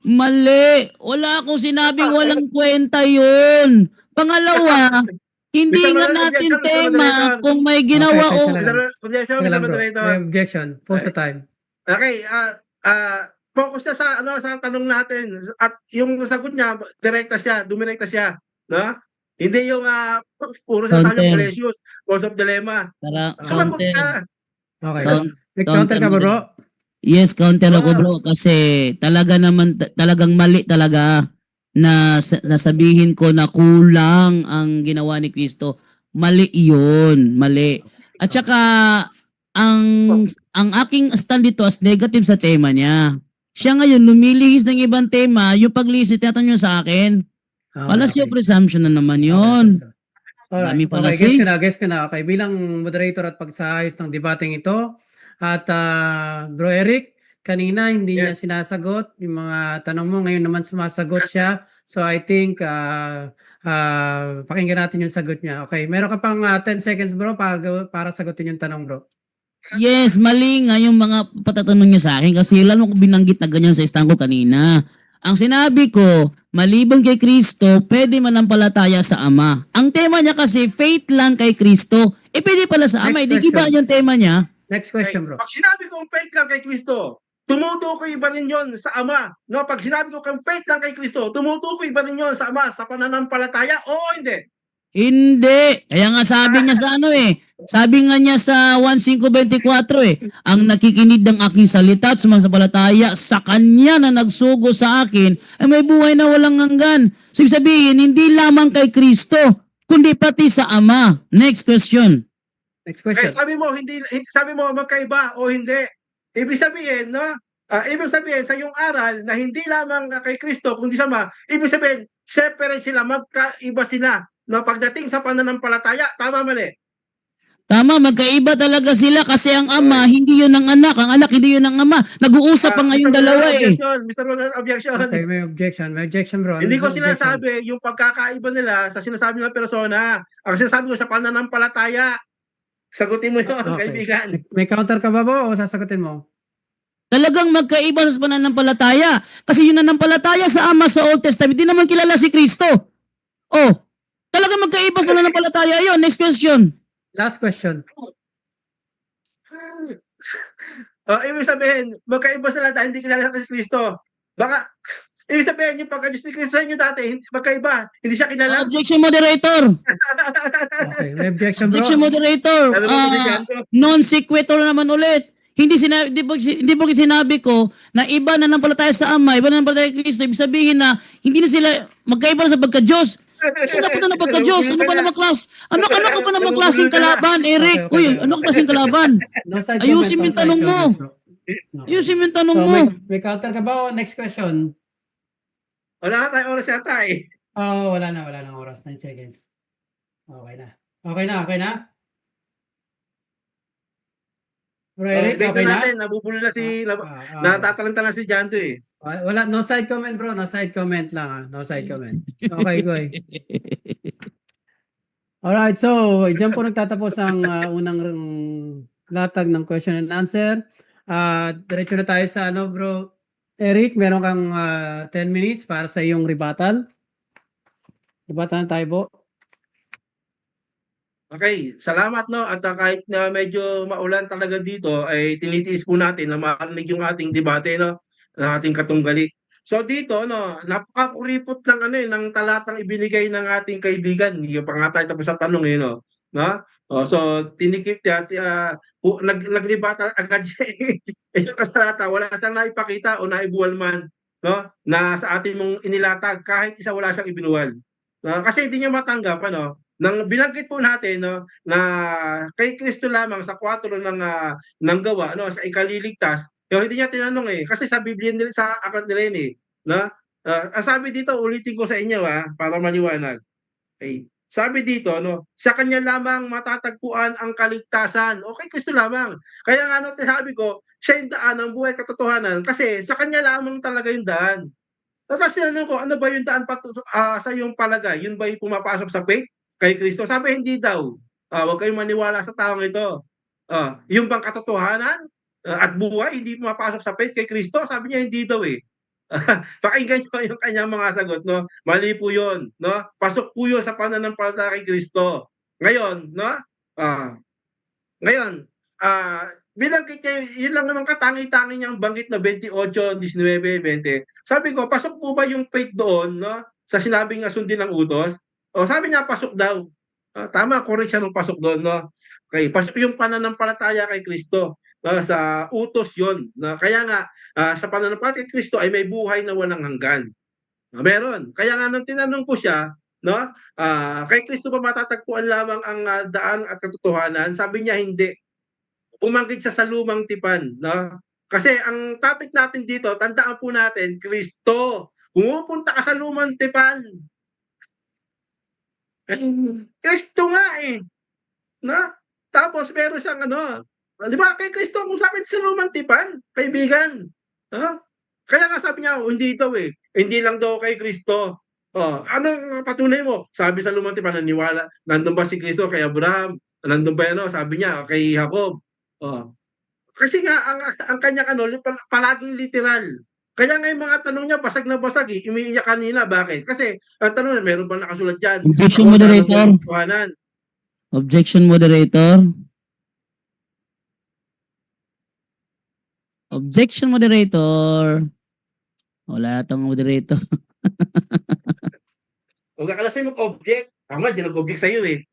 Mali. Wala akong sinabing walang kwenta yun. Pangalawa, hindi Mr. nga Moderator, natin objection, Mr. tema Moderator. kung may ginawa Okay, o... Objection, Teka Mr. lang bro. Moderator. May objection. Pause the time. Okay, focus na sa tanong natin at yung sagot niya dumirekta siya, no? Hindi yung puro sa Counter. precious, false of dilemma. Tara, Sumagot counter. ka. Okay. Count- Nag-counter ka ba bro? Yes, counter ako bro kasi talagang mali talaga na sasabihin ko na kulang ang ginawa ni Kristo. Mali 'yun, mali. At saka ang aking stand dito as negative sa tema niya. Siya ngayon lumilihis ng ibang tema, yung paglisit tinatanong niyo sa akin. Fallacy of presumption na naman 'yon. Alright. Dami pala, Okay, see? guess ko na. Okay, bilang moderator at pagsaayos ng debating ito, at Bro Eric, kanina hindi niya sinasagot yung mga tanong mo, ngayon naman sumasagot siya. So I think pakinggan natin yung sagot niya. Okay, meron ka pang 10 seconds bro para sagutin yung tanong bro. Yes, mali nga yung mga patatanong niya sa akin kasi lalo ko binanggit na ganyan sa stand ko kanina. Ang sinabi ko, maliban kay Kristo, pwede manampalataya sa Ama. Ang tema niya kasi, faith lang kay Kristo. Pwede pala sa Ama. Next Hindi ba question. yung tema niya? Next question bro. Pag sinabi kong faith lang kay Kristo, tumutukoy ba rin yun sa Ama? No, pag sinabi ko kong faith lang kay Kristo, tumutukoy ba rin yun sa Ama sa pananampalataya o hindi? Hindi. Kaya nga sabi niya sa sabi nga niya sa 1:5:24 ang nakikinig ng aking salita at sumasampalataya sa kanya na nagsugo sa akin ay may buhay na walang hanggan. So ibig sabihin, hindi lamang kay Kristo, kundi pati sa Ama. Next question. Next Kaya question. sabi mo magkaiba o hindi. Ibig sabihin, no? Ibig sabihin sa iyong aral na hindi lamang kay Kristo kundi sa Ama, ibig sabihin separate sila, magkaiba sila. na pagdating sa pananampalataya, tama mali. Tama, magkaiba talaga sila kasi ang ama, hindi yun ang anak. Ang anak, hindi yun ang ama. Nag-uusap pa ngayong dalawa eh. Mr. Ronald, objection. Okay, may objection. May objection, bro. Hindi ko Ano objection? sinasabi yung pagkakaiba nila sa sinasabi ng persona. Ang sinasabi ko sa pananampalataya. Sagutin mo yun, Okay. kaibigan. May counter ka ba o sasagutin mo? Talagang magkaiba sa pananampalataya. Kasi yung nanampalataya sa ama sa Old Testament, hindi naman kilala si Kristo. Oh, talagang magkaiba sa pananampalataya yun. Next question. Last question. Ibig sabihin, magkaiba sila dahil hindi kilala si Kristo. Baka, ibig sabihin, yung pagka-Diyos ni Kristo sa inyo dati, magkaiba. Hindi siya kilala. Objection moderator. Okay, may objection, bro. Objection moderator. Alam mo, kaibigan ko, Non sequitur naman ulit. Hindi sinabi, hindi po sinabi ko na iba na nanampalataya sa ama, iba na nanampalataya kay Kristo. Ibig sabihin na hindi na sila magkaiba sa pagka-Diyos. Sino pa na pagka-Diyos? Ano ba namang klas? Ano ka pa namang klaseng kalaban, Eric? Okay. Uy, ano ka klaseng kalaban? No side Ayusin mo comment, yung no side tanong mo. comment, bro. Okay. Ayusin mo yung tanong So, mo. may counter ka ba o next question? wala na tayong oras yata eh. Oh, wala na oras. 9 seconds. Okay na. Bro Eric, Break okay na na? natin, nabubulo na si, Okay. natatalanta na si Janto eh. Wala, no side comment, bro. No side comment lang, ah. No side comment. Okay, go ahead. Alright, so diyan po nagtatapos ang unang latag ng question and answer. Diretso na tayo sa ano, bro. Eric, meron kang 10 minutes para sa iyong rebuttal. Rebuttal na tayo po. Okay, salamat no. At kahit na medyo maulan talaga dito, ay tinitiis po natin na marinig yung ating debate no, ng ating katunggali. So dito no, napakakuripot ng ng talatang ibinigay ng ating kaibigan. Hindi pa nga tayo tapos sa tanong no. No? So tinikip naglibata agad siya. Yung kasalata wala siyang naipakita o naibuwal man no na sa ating mong inilatag kahit isa wala siyang ibinuwal. Kasi hindi niya matanggap nang binanggit po natin no na kay Kristo lamang sa 4 ng gawa no sa ikaliligtas, hindi niya tinanong kasi sa Biblia nila sa aklat nila yun no. Ang sabi dito, ulitin ko sa inyo para maliwanag. Okay. Sabi dito no, sa kanya lamang matatagpuan ang kaligtasan. Okay, Kristo lamang. Kaya nga sabi ko, siya yung daan ng buhay katotohanan kasi sa kanya lamang talaga yung daan. Tapos tinanong ko, ano ba yung daan sa iyong palagay? Yun ba yung pumapasok sa faith? Kay Kristo? Sabi, hindi daw. Huwag kayong maniwala sa taong ito. Yung bang katotohanan at buhay, hindi pumapasok sa faith kay Kristo? Sabi niya, hindi daw eh. Pakinggan nyo yung kanyang mga sagot. No? Mali po yun. No? Pasok po yun sa pananampalataya kay Kristo. Ngayon, no? Binanggit niya, yun lang naman katangi-tangi niyang banggit na 28, 19, 20. Sabi ko, pasok po ba yung faith doon no? Sa sinabing sundin ng utos? Sabi niya, pasok daw. Tama, correct siya nung pasok doon. No? Okay, pasok yung pananampalataya kay Kristo. No? Sa utos yun. No? Kaya nga, sa pananampalataya kay Kristo ay may buhay na walang hanggan. Meron. Kaya nga nung tinanong ko siya, no? Kay Kristo ba matatagpuan lamang ang daan at katotohanan? Sabi niya, hindi. Umanggit siya sa lumang tipan. No? Kasi ang topic natin dito, tandaan po natin, Kristo. Pumupunta ka sa lumang tipan. Kristo nga eh. No? Tapos meron siyang di ba kay Kristo kung sabi sa lumang tipan, kaibigan. Kaya nga sabi niya, hindi daw eh. Hindi lang daw kay Kristo. Anong patunay mo? Sabi sa lumang tipan, naniwala, nandun ba si Kristo kay Abraham? Nandun ba sabi niya, kay Jacob? Kasi nga, ang kanyang palaging literal. Kaya nga yung mga tanong niya, basag na basag eh. Umiiyak kanina. Bakit? Kasi ang tanong niya, meron bang nakasulat dyan? Objection moderator. Objection moderator. Objection moderator. Wala itong moderator. Huwag ka kasi mag-object. Ako nga, di nag-object sa'yo eh.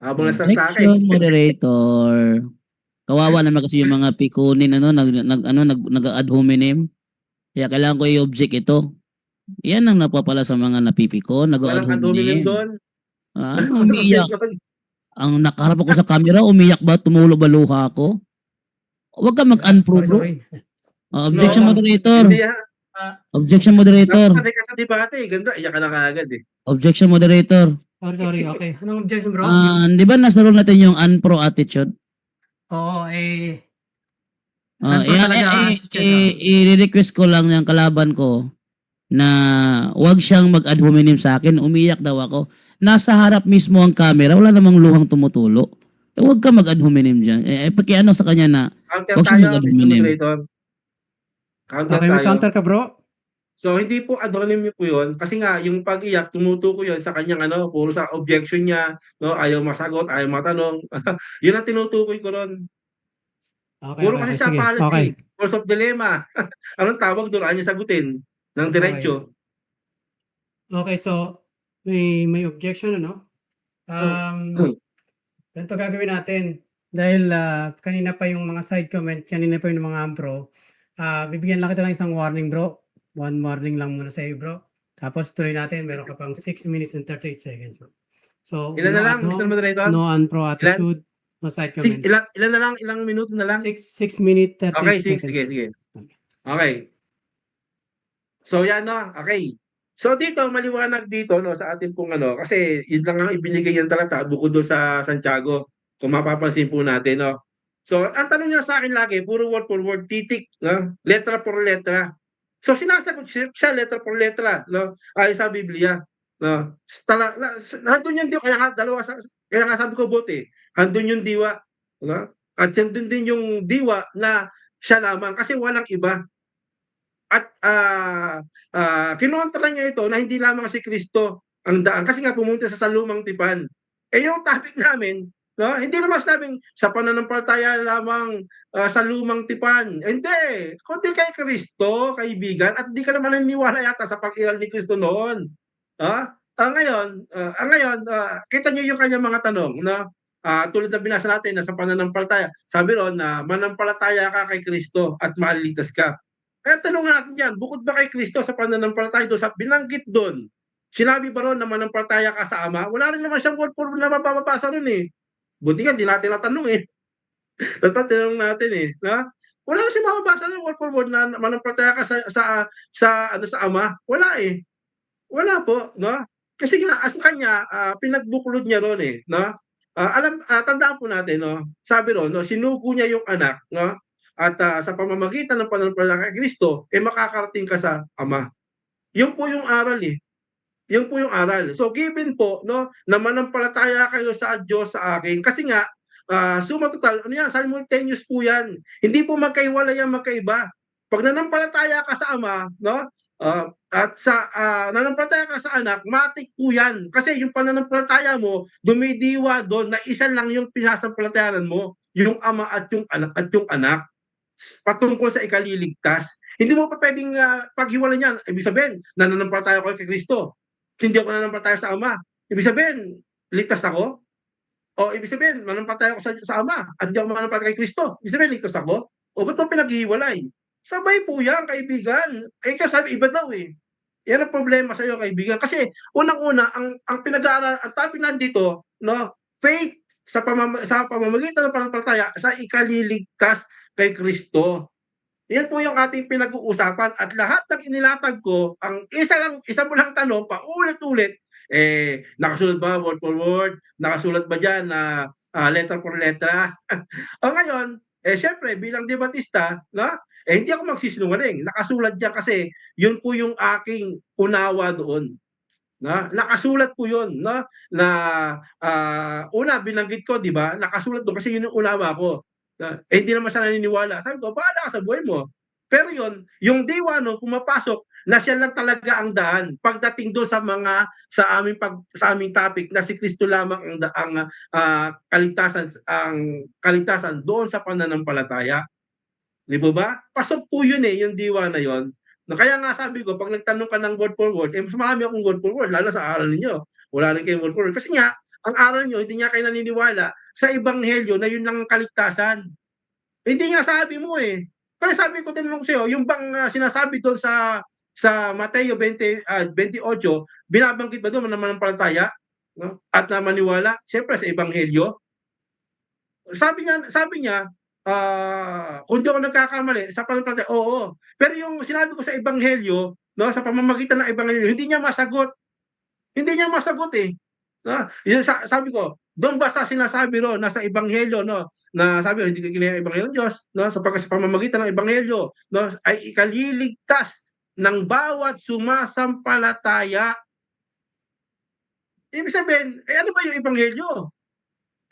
Habang nasa taka Objection moderator. Kawawa naman kasi yung mga pikunin nag-ad hominem. Kaya kailangan ko i-object ito. Yan ang napapala sa mga napipiko, nag-ad Walang hominem hominem. doon. Umiiyak. Ang nakaharap ako sa camera, umiyak ba, tumulo ba luha ako? Huwag ka mag-unprove. Sorry. Objection moderator. Hindi Objection moderator. Nakasali ka sa debate. Ganda, iyak ka na kaagad eh. Objection moderator. Sorry. Okay. Anong objection, bro? Di ba nasa rule natin yung unpro attitude? Oo, Ah, Unpro talaga, i-request ko lang ng kalaban ko na wag siyang mag-ad hominem sa akin. Umiyak daw ako. Nasa harap mismo ang camera, wala namang luhang tumutulo. Wag ka mag-ad hominem dyan. Pakiano sa kanya na Counter wag tayo, siyang mag-ad Mr. hominem. Moderator. Counter Okay, may tayo. counter ka, bro? So hindi po ad hominem po 'yun kasi nga yung pag-iyak tumutukoy 'yun sa kanyang puro sa objection niya, no, ayaw masagot, ayaw matanong. 'Yun ang tinutukoy ko ron. Okay, Puro kasi siya sige. policy, Okay. force of dilemma. Anong tawag doon? Ayaw niya sagutin ng diretso. Okay, so may objection, ano? Ganito gagawin natin. Dahil kanina pa yung mga side comment, kanina pa yung mga ampro, bibigyan lang kita ng isang warning, bro. One warning lang muna sa iyo, bro. Tapos tuloy natin, meron ka pang 6 minutes and 38 seconds, bro. So, Ilan na lang, Mr. Moderator? no unpro attitude, no side comment. Ilan na lang? Ilang minuto na lang? 6 minutes 38 Okay, seconds. sige. Okay. So yan na, okay. So dito, maliwanag dito no, sa atin pong kasi yun lang ang ibinigay niyang talata bukod doon sa Santiago, kung mapapansin po natin. No? So ang tanong niya sa akin lagi, puro word for word, titik, no? Letra por letra. So sinasagot siya letra por letra, no? Ayon sa Biblia. No? Handun yung diwa, kaya nga sabi ko buti, handun yung diwa. No? At handun din yung diwa na siya lamang kasi walang iba. At kinontra niya ito na hindi lamang si Kristo ang daan kasi nga pumunta sa salumang tipan. Yung topic namin, no, hindi naman sinabing sa pananampalataya lamang sa lumang tipan. Hindi, kundi kay Kristo, kaibigan, at di ka naman naniniwala yata sa pag-iral ni Kristo noon. Ngayon, kita niyo yung kanyang mga tanong, no? Tulad na binasa natin na sa pananampalataya, sabi ron na manampalataya ka kay Kristo at maliligtas ka. Kaya tanong natin yan, bukod ba kay Kristo sa pananampalataya doon, sa binanggit doon, sinabi ba ron na manampalataya ka sa Ama? Wala rin naman siyang word for word na mababasa ron eh. Buti nga, di natin natanong eh. Dapat tinanong natin eh. Na? Wala na siya mababasa ng word for word na manampalataya ka sa Ama. Wala eh. Wala po. No? Kasi nga, sa kanya, pinagbuklod niya ron eh. No? Tandaan po natin, no? Sabi ron, no, sinugo niya yung anak, no? At sa pamamagitan ng pananampalataya kay Kristo, makakarating ka sa Ama. Yun po yung aral eh. Yun po yung aral. So given po, no, na manampalataya kayo sa Diyos sa akin, kasi nga, suma total, simultaneous po yan. Hindi po magkaiwala yan, magkaiba. Pag nanampalataya ka sa Ama, no, at sa nanampalataya ka sa anak, matik po yan. Kasi yung pananampalataya mo, dumidiwa doon na isa lang yung pinasampalatayanan mo, yung Ama at yung anak patungkol sa ikaliligtas. Hindi mo pa pwedeng paghiwalay niyan. Ibig sabihin, nananampalataya ako kay Kristo. Hindi ako nananampalataya sa Ama. Ibig sabihin, ligtas ako? O ibig sabihin, mananampalataya ako sa Ama at hindi ako mananampalataya kay Kristo. Ibig sabihin, ligtas ako? O ba't mo pinaghiwalay? Sabay po yan, kaibigan. Sabi, iba daw eh. Yan ang problema sa iyo, kaibigan. Kasi unang-una, ang pinag-aaral, ang topic nandito, no, faith sa pamamagitan ng pananampalataya sa ikaliligtas kay Kristo. Yan po yung ating pinag-uusapan at lahat ng inilatag ko, ang isa mo lang tanong, paulit-ulit, nakasulat ba word for word? Nakasulat ba dyan na letra por letra? Ngayon, syempre, bilang debatista, no? Hindi ako magsisinungaling. Nakasulat dyan kasi yun po yung aking unawa doon. Na nakasulat po 'yon, no? Na una binanggit ko, 'di ba? Nakasulat doon kasi yun yung unawa ko. Hindi naman siya naniniwala. Sabi ko, bahala ka sa buhay mo. Pero 'yon, yung diwa no pumapasok na siya lang talaga ang daan pagdating doon sa aming topic na si Kristo lamang ang kaligtasan doon sa pananampalataya. Di ba? Pasok po yun yung diwa na yon. Kaya nga sabi ko, pag nagtanong ka ng word for word, mas marami akong word for word, lalo sa aral ninyo. Wala rin kayong word for word. Kasi nga, ang aral nyo, hindi nga kayo naniniwala sa ebanghelyo na yun lang ang kaligtasan. Hindi nga sabi mo eh. Kaya sabi ko din sa iyo, yung bang sinasabi doon sa Mateo 28, binabanggit ba doon na manampalataya, no? At na maniwala, siyempre sa ebanghelyo. Sabi niya, kung di ako nagkakamali, sa pananampalataya, oo. Pero yung sinabi ko sa ebanghelyo, no, sa pamamagitan ng ebanghelyo, hindi niya masagot. Hindi niya masagot eh. Yun sabi ko, doon ba sa sinasabi ro nasa ebanghelyo no na sabi hindi kinaya ebanghelyo ng Diyos no sapagkat sa pamamagitan ng ebanghelyo no ay ikaliligtas ng bawat sumasampalataya. Ibig sabihin, ano ba yung ebanghelyo?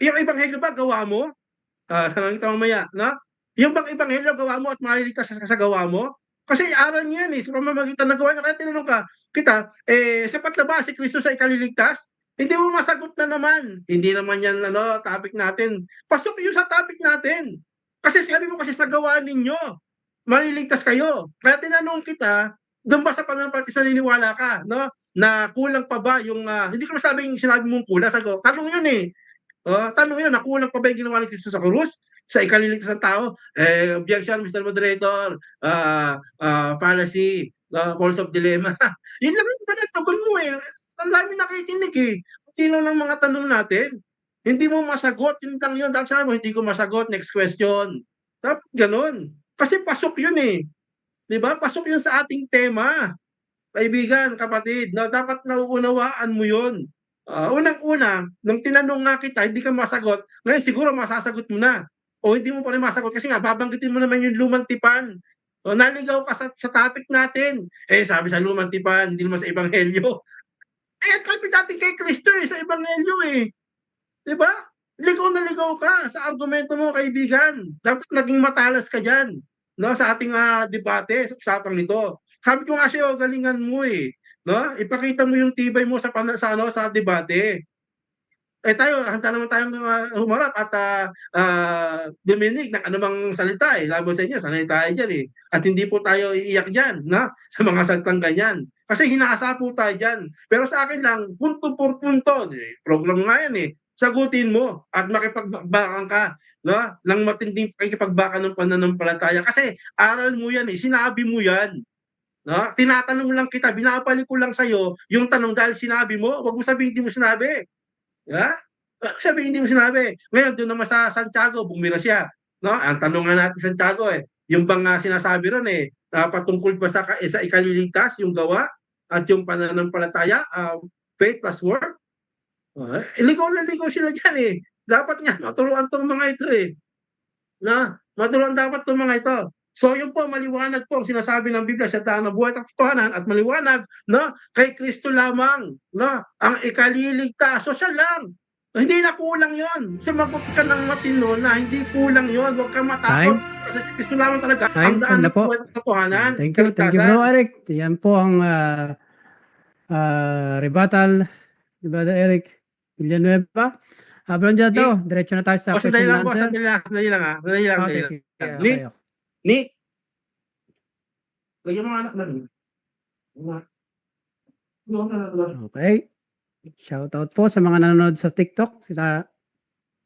Yung ebanghelyo ba gawa mo? Sabi kita mamaya, na? Yung bang ebanghelyo gawa mo at maliligtas ka sa gawa mo? Kasi aral niya yan sa pamamagitan ng gawa niya. Kaya tinanong kita, sapat na ba si Kristo sa ikaliligtas? Hindi mo masagot na naman. Hindi naman yan topic natin. Pasok yun sa topic natin. Kasi sabi mo kasi sa gawa ninyo, maliligtas kayo. Kaya tinanong kita, doon ba sa pananampalataya naniniwala ka, no? Na kulang pa ba yung, hindi ko masabing sinabi mong kulang, tanong yun tanong yun, nakulang pa ba yung ginawa ni Kristo sa krus? Sa ikaliligtas ng tao? Objection, Mr. Moderator, fallacy, false of dilemma. Yun lang yung panagtugon mo Ang dami nakikinig Sino ng mga tanong natin? Hindi mo masagot, yun lang yun. Dapat sabi mo, hindi ko masagot, next question. Dapat ganun. Kasi pasok yun Diba? Pasok yun sa ating tema. Kaibigan, kapatid, dapat nauunawaan mo yun. Unang-una, nung tinanong nga kita, hindi ka masagot, ngayon siguro masasagot mo na. O hindi mo pa rin masagot kasi nga, babanggitin mo naman yung lumang tipan. Naligaw ka sa topic natin. Sabi sa lumang tipan, hindi naman sa ebanghelyo. Sabi natin kay Kristo sa ebanghelyo Diba? Ligaw na ligaw ka sa argumento mo, kaibigan. Dapat naging matalas ka dyan. Sa ating debate, sa usapang nito. Sabi ko nga sa'yo, galingan mo no? Ipakita mo yung tibay mo sa debate. Tayo, handa naman tayong humarap at duminig ng anumang salita Labo sa inyo, sanay tayo dyan At hindi po tayo iiyak dyan, sa mga salitang ganyan. Kasi hinasa po tayo dyan. Pero sa akin lang, punto por punto, program nga yan sagutin mo at makipagbakan ka ng matinding pakikipagbakan ng pananampalataya. Kasi aral mo yan sinabi mo yan. Tinatanong lang kita, binabalik ko lang sa'yo yung tanong dahil sinabi mo, wag mo sabihin hindi mo sinabi. Sabihin hindi mo sinabi. Ngayon, doon naman sa Santiago, bumira siya. Ang tanong nga natin Santiago yung bang sinasabi ron patungkol ba sa ikaliligtas, yung gawa, at yung pananampalataya, faith plus work? Ligaw na ligaw sila dyan Dapat nga, maturuan tong mga ito maturuan dapat tong mga ito. So yun po, maliwanag po ang sinasabi ng Biblia sa daan ng buhay at katotohanan at maliwanag kay Kristo lamang ang ikaliligtas. So siya lang. Hindi na kulang yon. Sumagot ka ng matino na hindi kulang yon. Huwag kang matakot. Kasi si Kristo lamang talaga ang daan ng buhay at katotohanan. Thank you, Bro Eric. Yan po ang rebuttal ni Brother Eric Villanueva. Bro Jado, diretso na tayo sa question and answer. Sandali lang. Okay. Nick, lagyan mo anak na rin. Okay. Shout out po sa mga nanonood sa TikTok.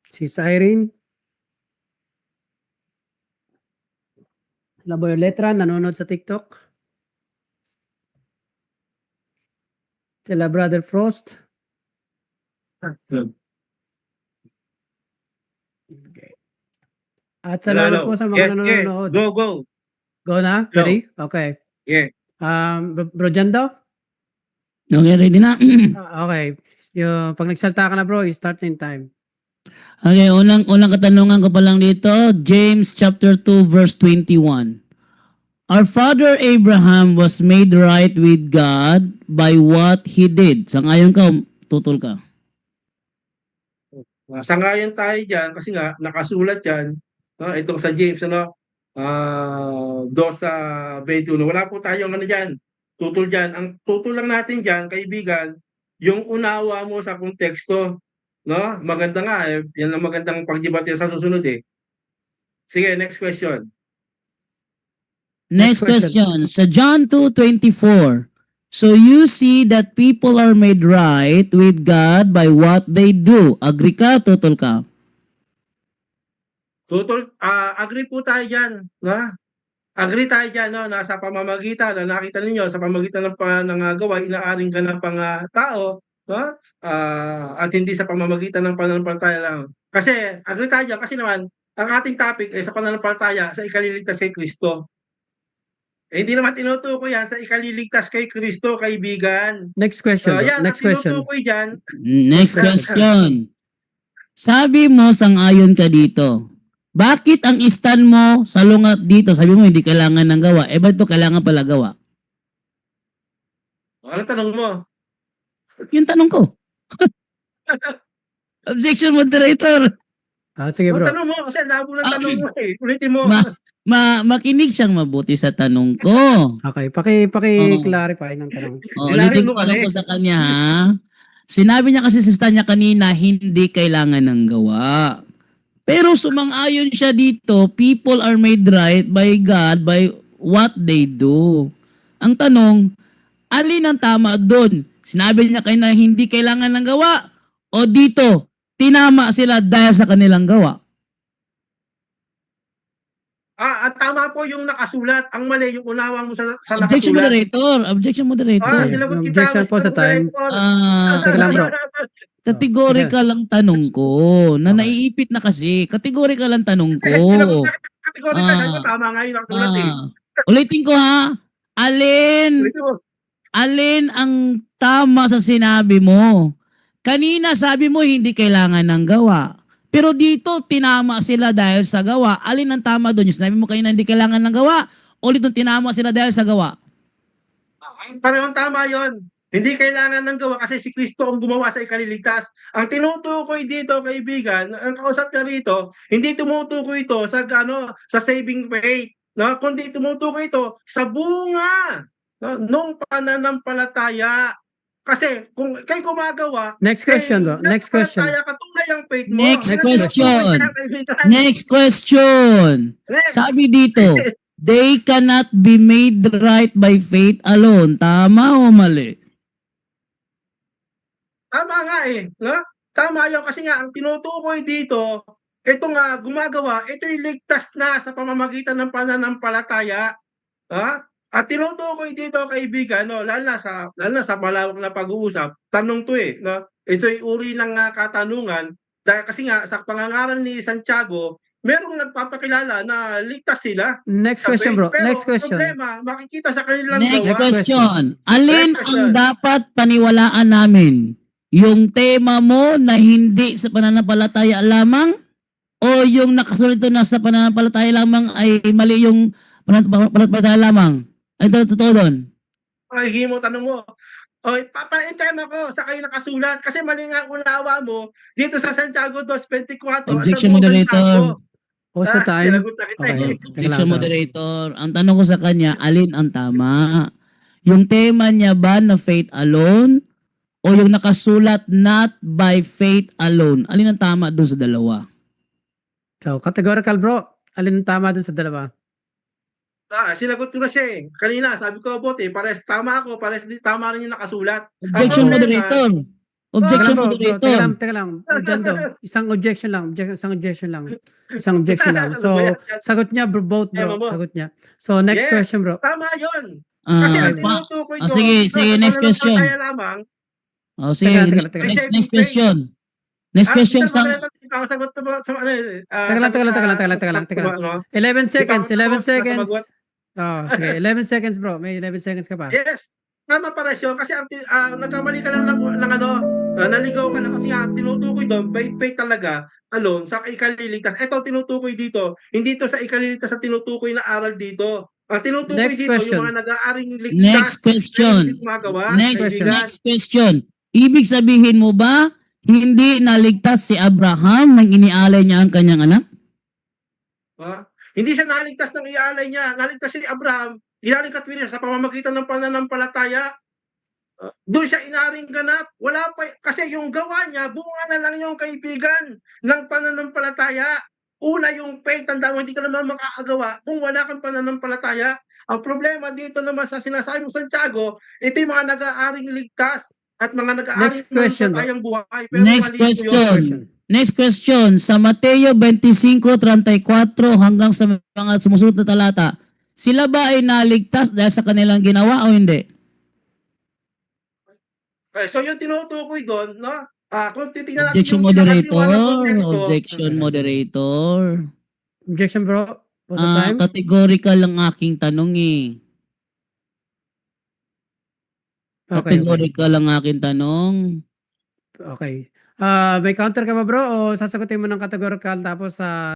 Si Irene. Laboy Letra, nanonood sa TikTok. Sila Brother Frost. Okay. At salamat po sa mga nanonood. Go. Go na? Ready? Okay. Yeah. Bro Jando? Okay, ready na. Okay. Pag nagsalta ka na bro, you start in time. Okay, unang katanungan ko pa lang dito, James chapter 2 verse 21. Our father Abraham was made right with God by what he did. Sangayon ka, tutol ka. Sangayon tayo dyan kasi nga nakasulat yan itong sa James 2:21. Wala po tayong dyan. Tutol dyan. Ang tutol lang natin dyan, kaibigan, yung unawa mo sa konteksto. Maganda nga yan ang magandang pagdebate sa susunod Sige, next question. Next question. Sa John 2:24. So you see that people are made right with God by what they do. Agree ka, tutol ka? Tutol, agree po tayo dyan. Agree tayo dyan, nasa pamamagitan, nakita ninyo, sa pamamagitan ng gawa, inaaring ganap ang tao, at hindi sa pamamagitan ng pananampalataya lang. Kasi, agree tayo dyan, kasi naman, ang ating topic ay sa pananampalataya, sa ikaliligtas kay Kristo. hindi naman tinutukoy yan sa ikaliligtas kay Kristo, kaibigan. Next question, bro. Yan, Next ang question. tinutukoy dyan, Next question. Sabi mo, sang-ayon ka dito. Bakit ang stand mo sa lungat dito? Sabi mo, hindi kailangan ng gawa. Eh, ba't ito kailangan pala gawa? anong tanong mo? Yung tanong ko. Objection, moderator. Sige, Ang bro. tanong mo, kasi labo ng tanong mo eh. Ulitin mo. Makinig siyang mabuti sa tanong ko. Okay, paki-clarify ng tanong. Ulitin ko mo tanong kasi. ko sa kanya, ha? Sinabi niya kasi sa stand niya kanina, hindi kailangan ng gawa. Pero sumang-ayon siya dito, people are made right by God by what they do. Ang tanong, alin ang tama doon? Sinabi niya kanina, hindi kailangan ng gawa? O dito, tinama sila dahil sa kanilang gawa? At tama po yung nakasulat. Ang mali yung unawa mo sa Objection, nakasulat. moderator. Objection, moderator. Sinagot kita. Objection po sa time. Teka lang, bro. Kategorikal lang tanong ko. Na naiipit na kasi. Kategorikal lang tanong ko. Kategorikal. Tama nga yung nakasulat eh. Ulitin ko ha. Ulitin mo. Alin ang tama sa sinabi mo? Kanina sabi mo hindi kailangan ng gawa. Pero dito tinama sila dahil sa gawa. Alin ang tama doon? Yung sinabi mo kanina hindi kailangan ng gawa o dito tinama sila dahil sa gawa? Parehong tama yon. Hindi kailangan ng gawa kasi si Kristo ang gumawa sa ikaliligtas. Ang tinutukoy dito, kaibigan, ang kausap niya rito, hindi tumutukoy ito sa sa saving faith, no? Kundi tumutukoy ito sa bunga, no? Nung pananampalataya. Kasi kung kay gumagawa, Next question, bro. Next question. Kaya katunay ang faith mo. Next Yan ang question. tinutukoy niya, kaibigan. Next question. Next. Sabi dito, they cannot be made right by faith alone. Tama o mali? Tama nga eh. No? Tama yun kasi nga ang tinutukoy dito, ito nga gumagawa, ito'y ligtas na sa pamamagitan ng pananampalataya. Ha? At tinutukoy dito, kaibigan, no, lalo na sa malawak na pag-uusap, tanong to eh. No? Ito'y uri ng katanungan dahil kasi nga sa pangangaral ni Santiago, merong nagpapakilala na ligtas sila. Next question, bro. Pero Next question. problema, makikita sa kanilang Next gawa. question. Alin Next ang question. dapat paniwalaan namin? Yung tema mo na hindi sa pananampalataya lamang o yung nakasulat doon na sa pananampalataya lamang ay mali yung pananampalataya lamang? Ay, totoo doon. Ay, himo tanong mo. Oy, yung tema ko sa kayo nakasulat kasi mali nga ang unawa mo dito sa Santiago 2:24. Objection, moderator. Post the time. Sinagot na kita Okay. eh. Objection, moderator. Ang tanong ko sa kanya, alin ang tama? Yung tema niya ba na faith alone o yung nakasulat not by faith alone? Alin ang tama doon sa dalawa? So, categorical, bro. Alin ang tama dun sa dalawa? Sinagot ko na siya eh. Kanina, sabi ko, bote, pares tama ako, pares tama rin yung nakasulat. Objection, Ang problema, moderator. Objection, Teka lang, bro. moderator. Teka lang. Jando, isang objection lang. Isang objection lang. So, sagot niya, bro, both, bro. Tema mo. Sagot niya. So, next Yes. question, bro. Tama yun. Kasi ang tinutukoy ko, sige, next question. Lamang, Sige, Teka lang. next question. Next question sa... Sagot mo sa ano eh. Teka lang. 11 seconds. Sige, 11 seconds, bro. May 11 seconds ka pa. Yes. Tama para siya kasi nagkamali ka lang ng naligaw ka lang kasi ang tinutukoy doon, faith talaga, alone, sa ikaliligtas. Ito tinutukoy dito, hindi to sa ikaliligtas sa tinutukoy na aral dito. Ang tinutukoy Next dito, question. yung mga nag-aaring ligtas. Next question. Next question. Ibig sabihin mo ba, hindi naligtas si Abraham nang inialay niya ang kanyang anak? Hindi siya naligtas ng ialay niya. Naligtas si Abraham, inaring katwiran sa pamamagitan ng pananampalataya. Doon siya inaring ganap. Wala pa, kasi yung gawa niya, bunga na lang yung kaibigan ng pananampalataya. Una yung faith, tanda mo, hindi ka naman makakagawa kung wala kang pananampalataya. Ang problema dito naman sa sinasabi mo, Santiago, ito yung mga nag-aaring ligtas at mga Next question, bro. nag-aaring buhay. Next mali po yun. question. Next question. Sa Mateo 25:34 hanggang sa mga sumusunod na talata, sila ba ay naligtas dahil sa kanilang ginawa o hindi? So yung tinutukoy doon, no? Kung titingnan Objection, yung moderator. pinakatiwala ng konteksto, Objection, moderator. Objection, bro. Post the time. Categorical lang aking tanong eh. Okay, okay. Categorical ang aking tanong. Okay. May counter ka ba bro o sasagutin mo ng categorical tapos sa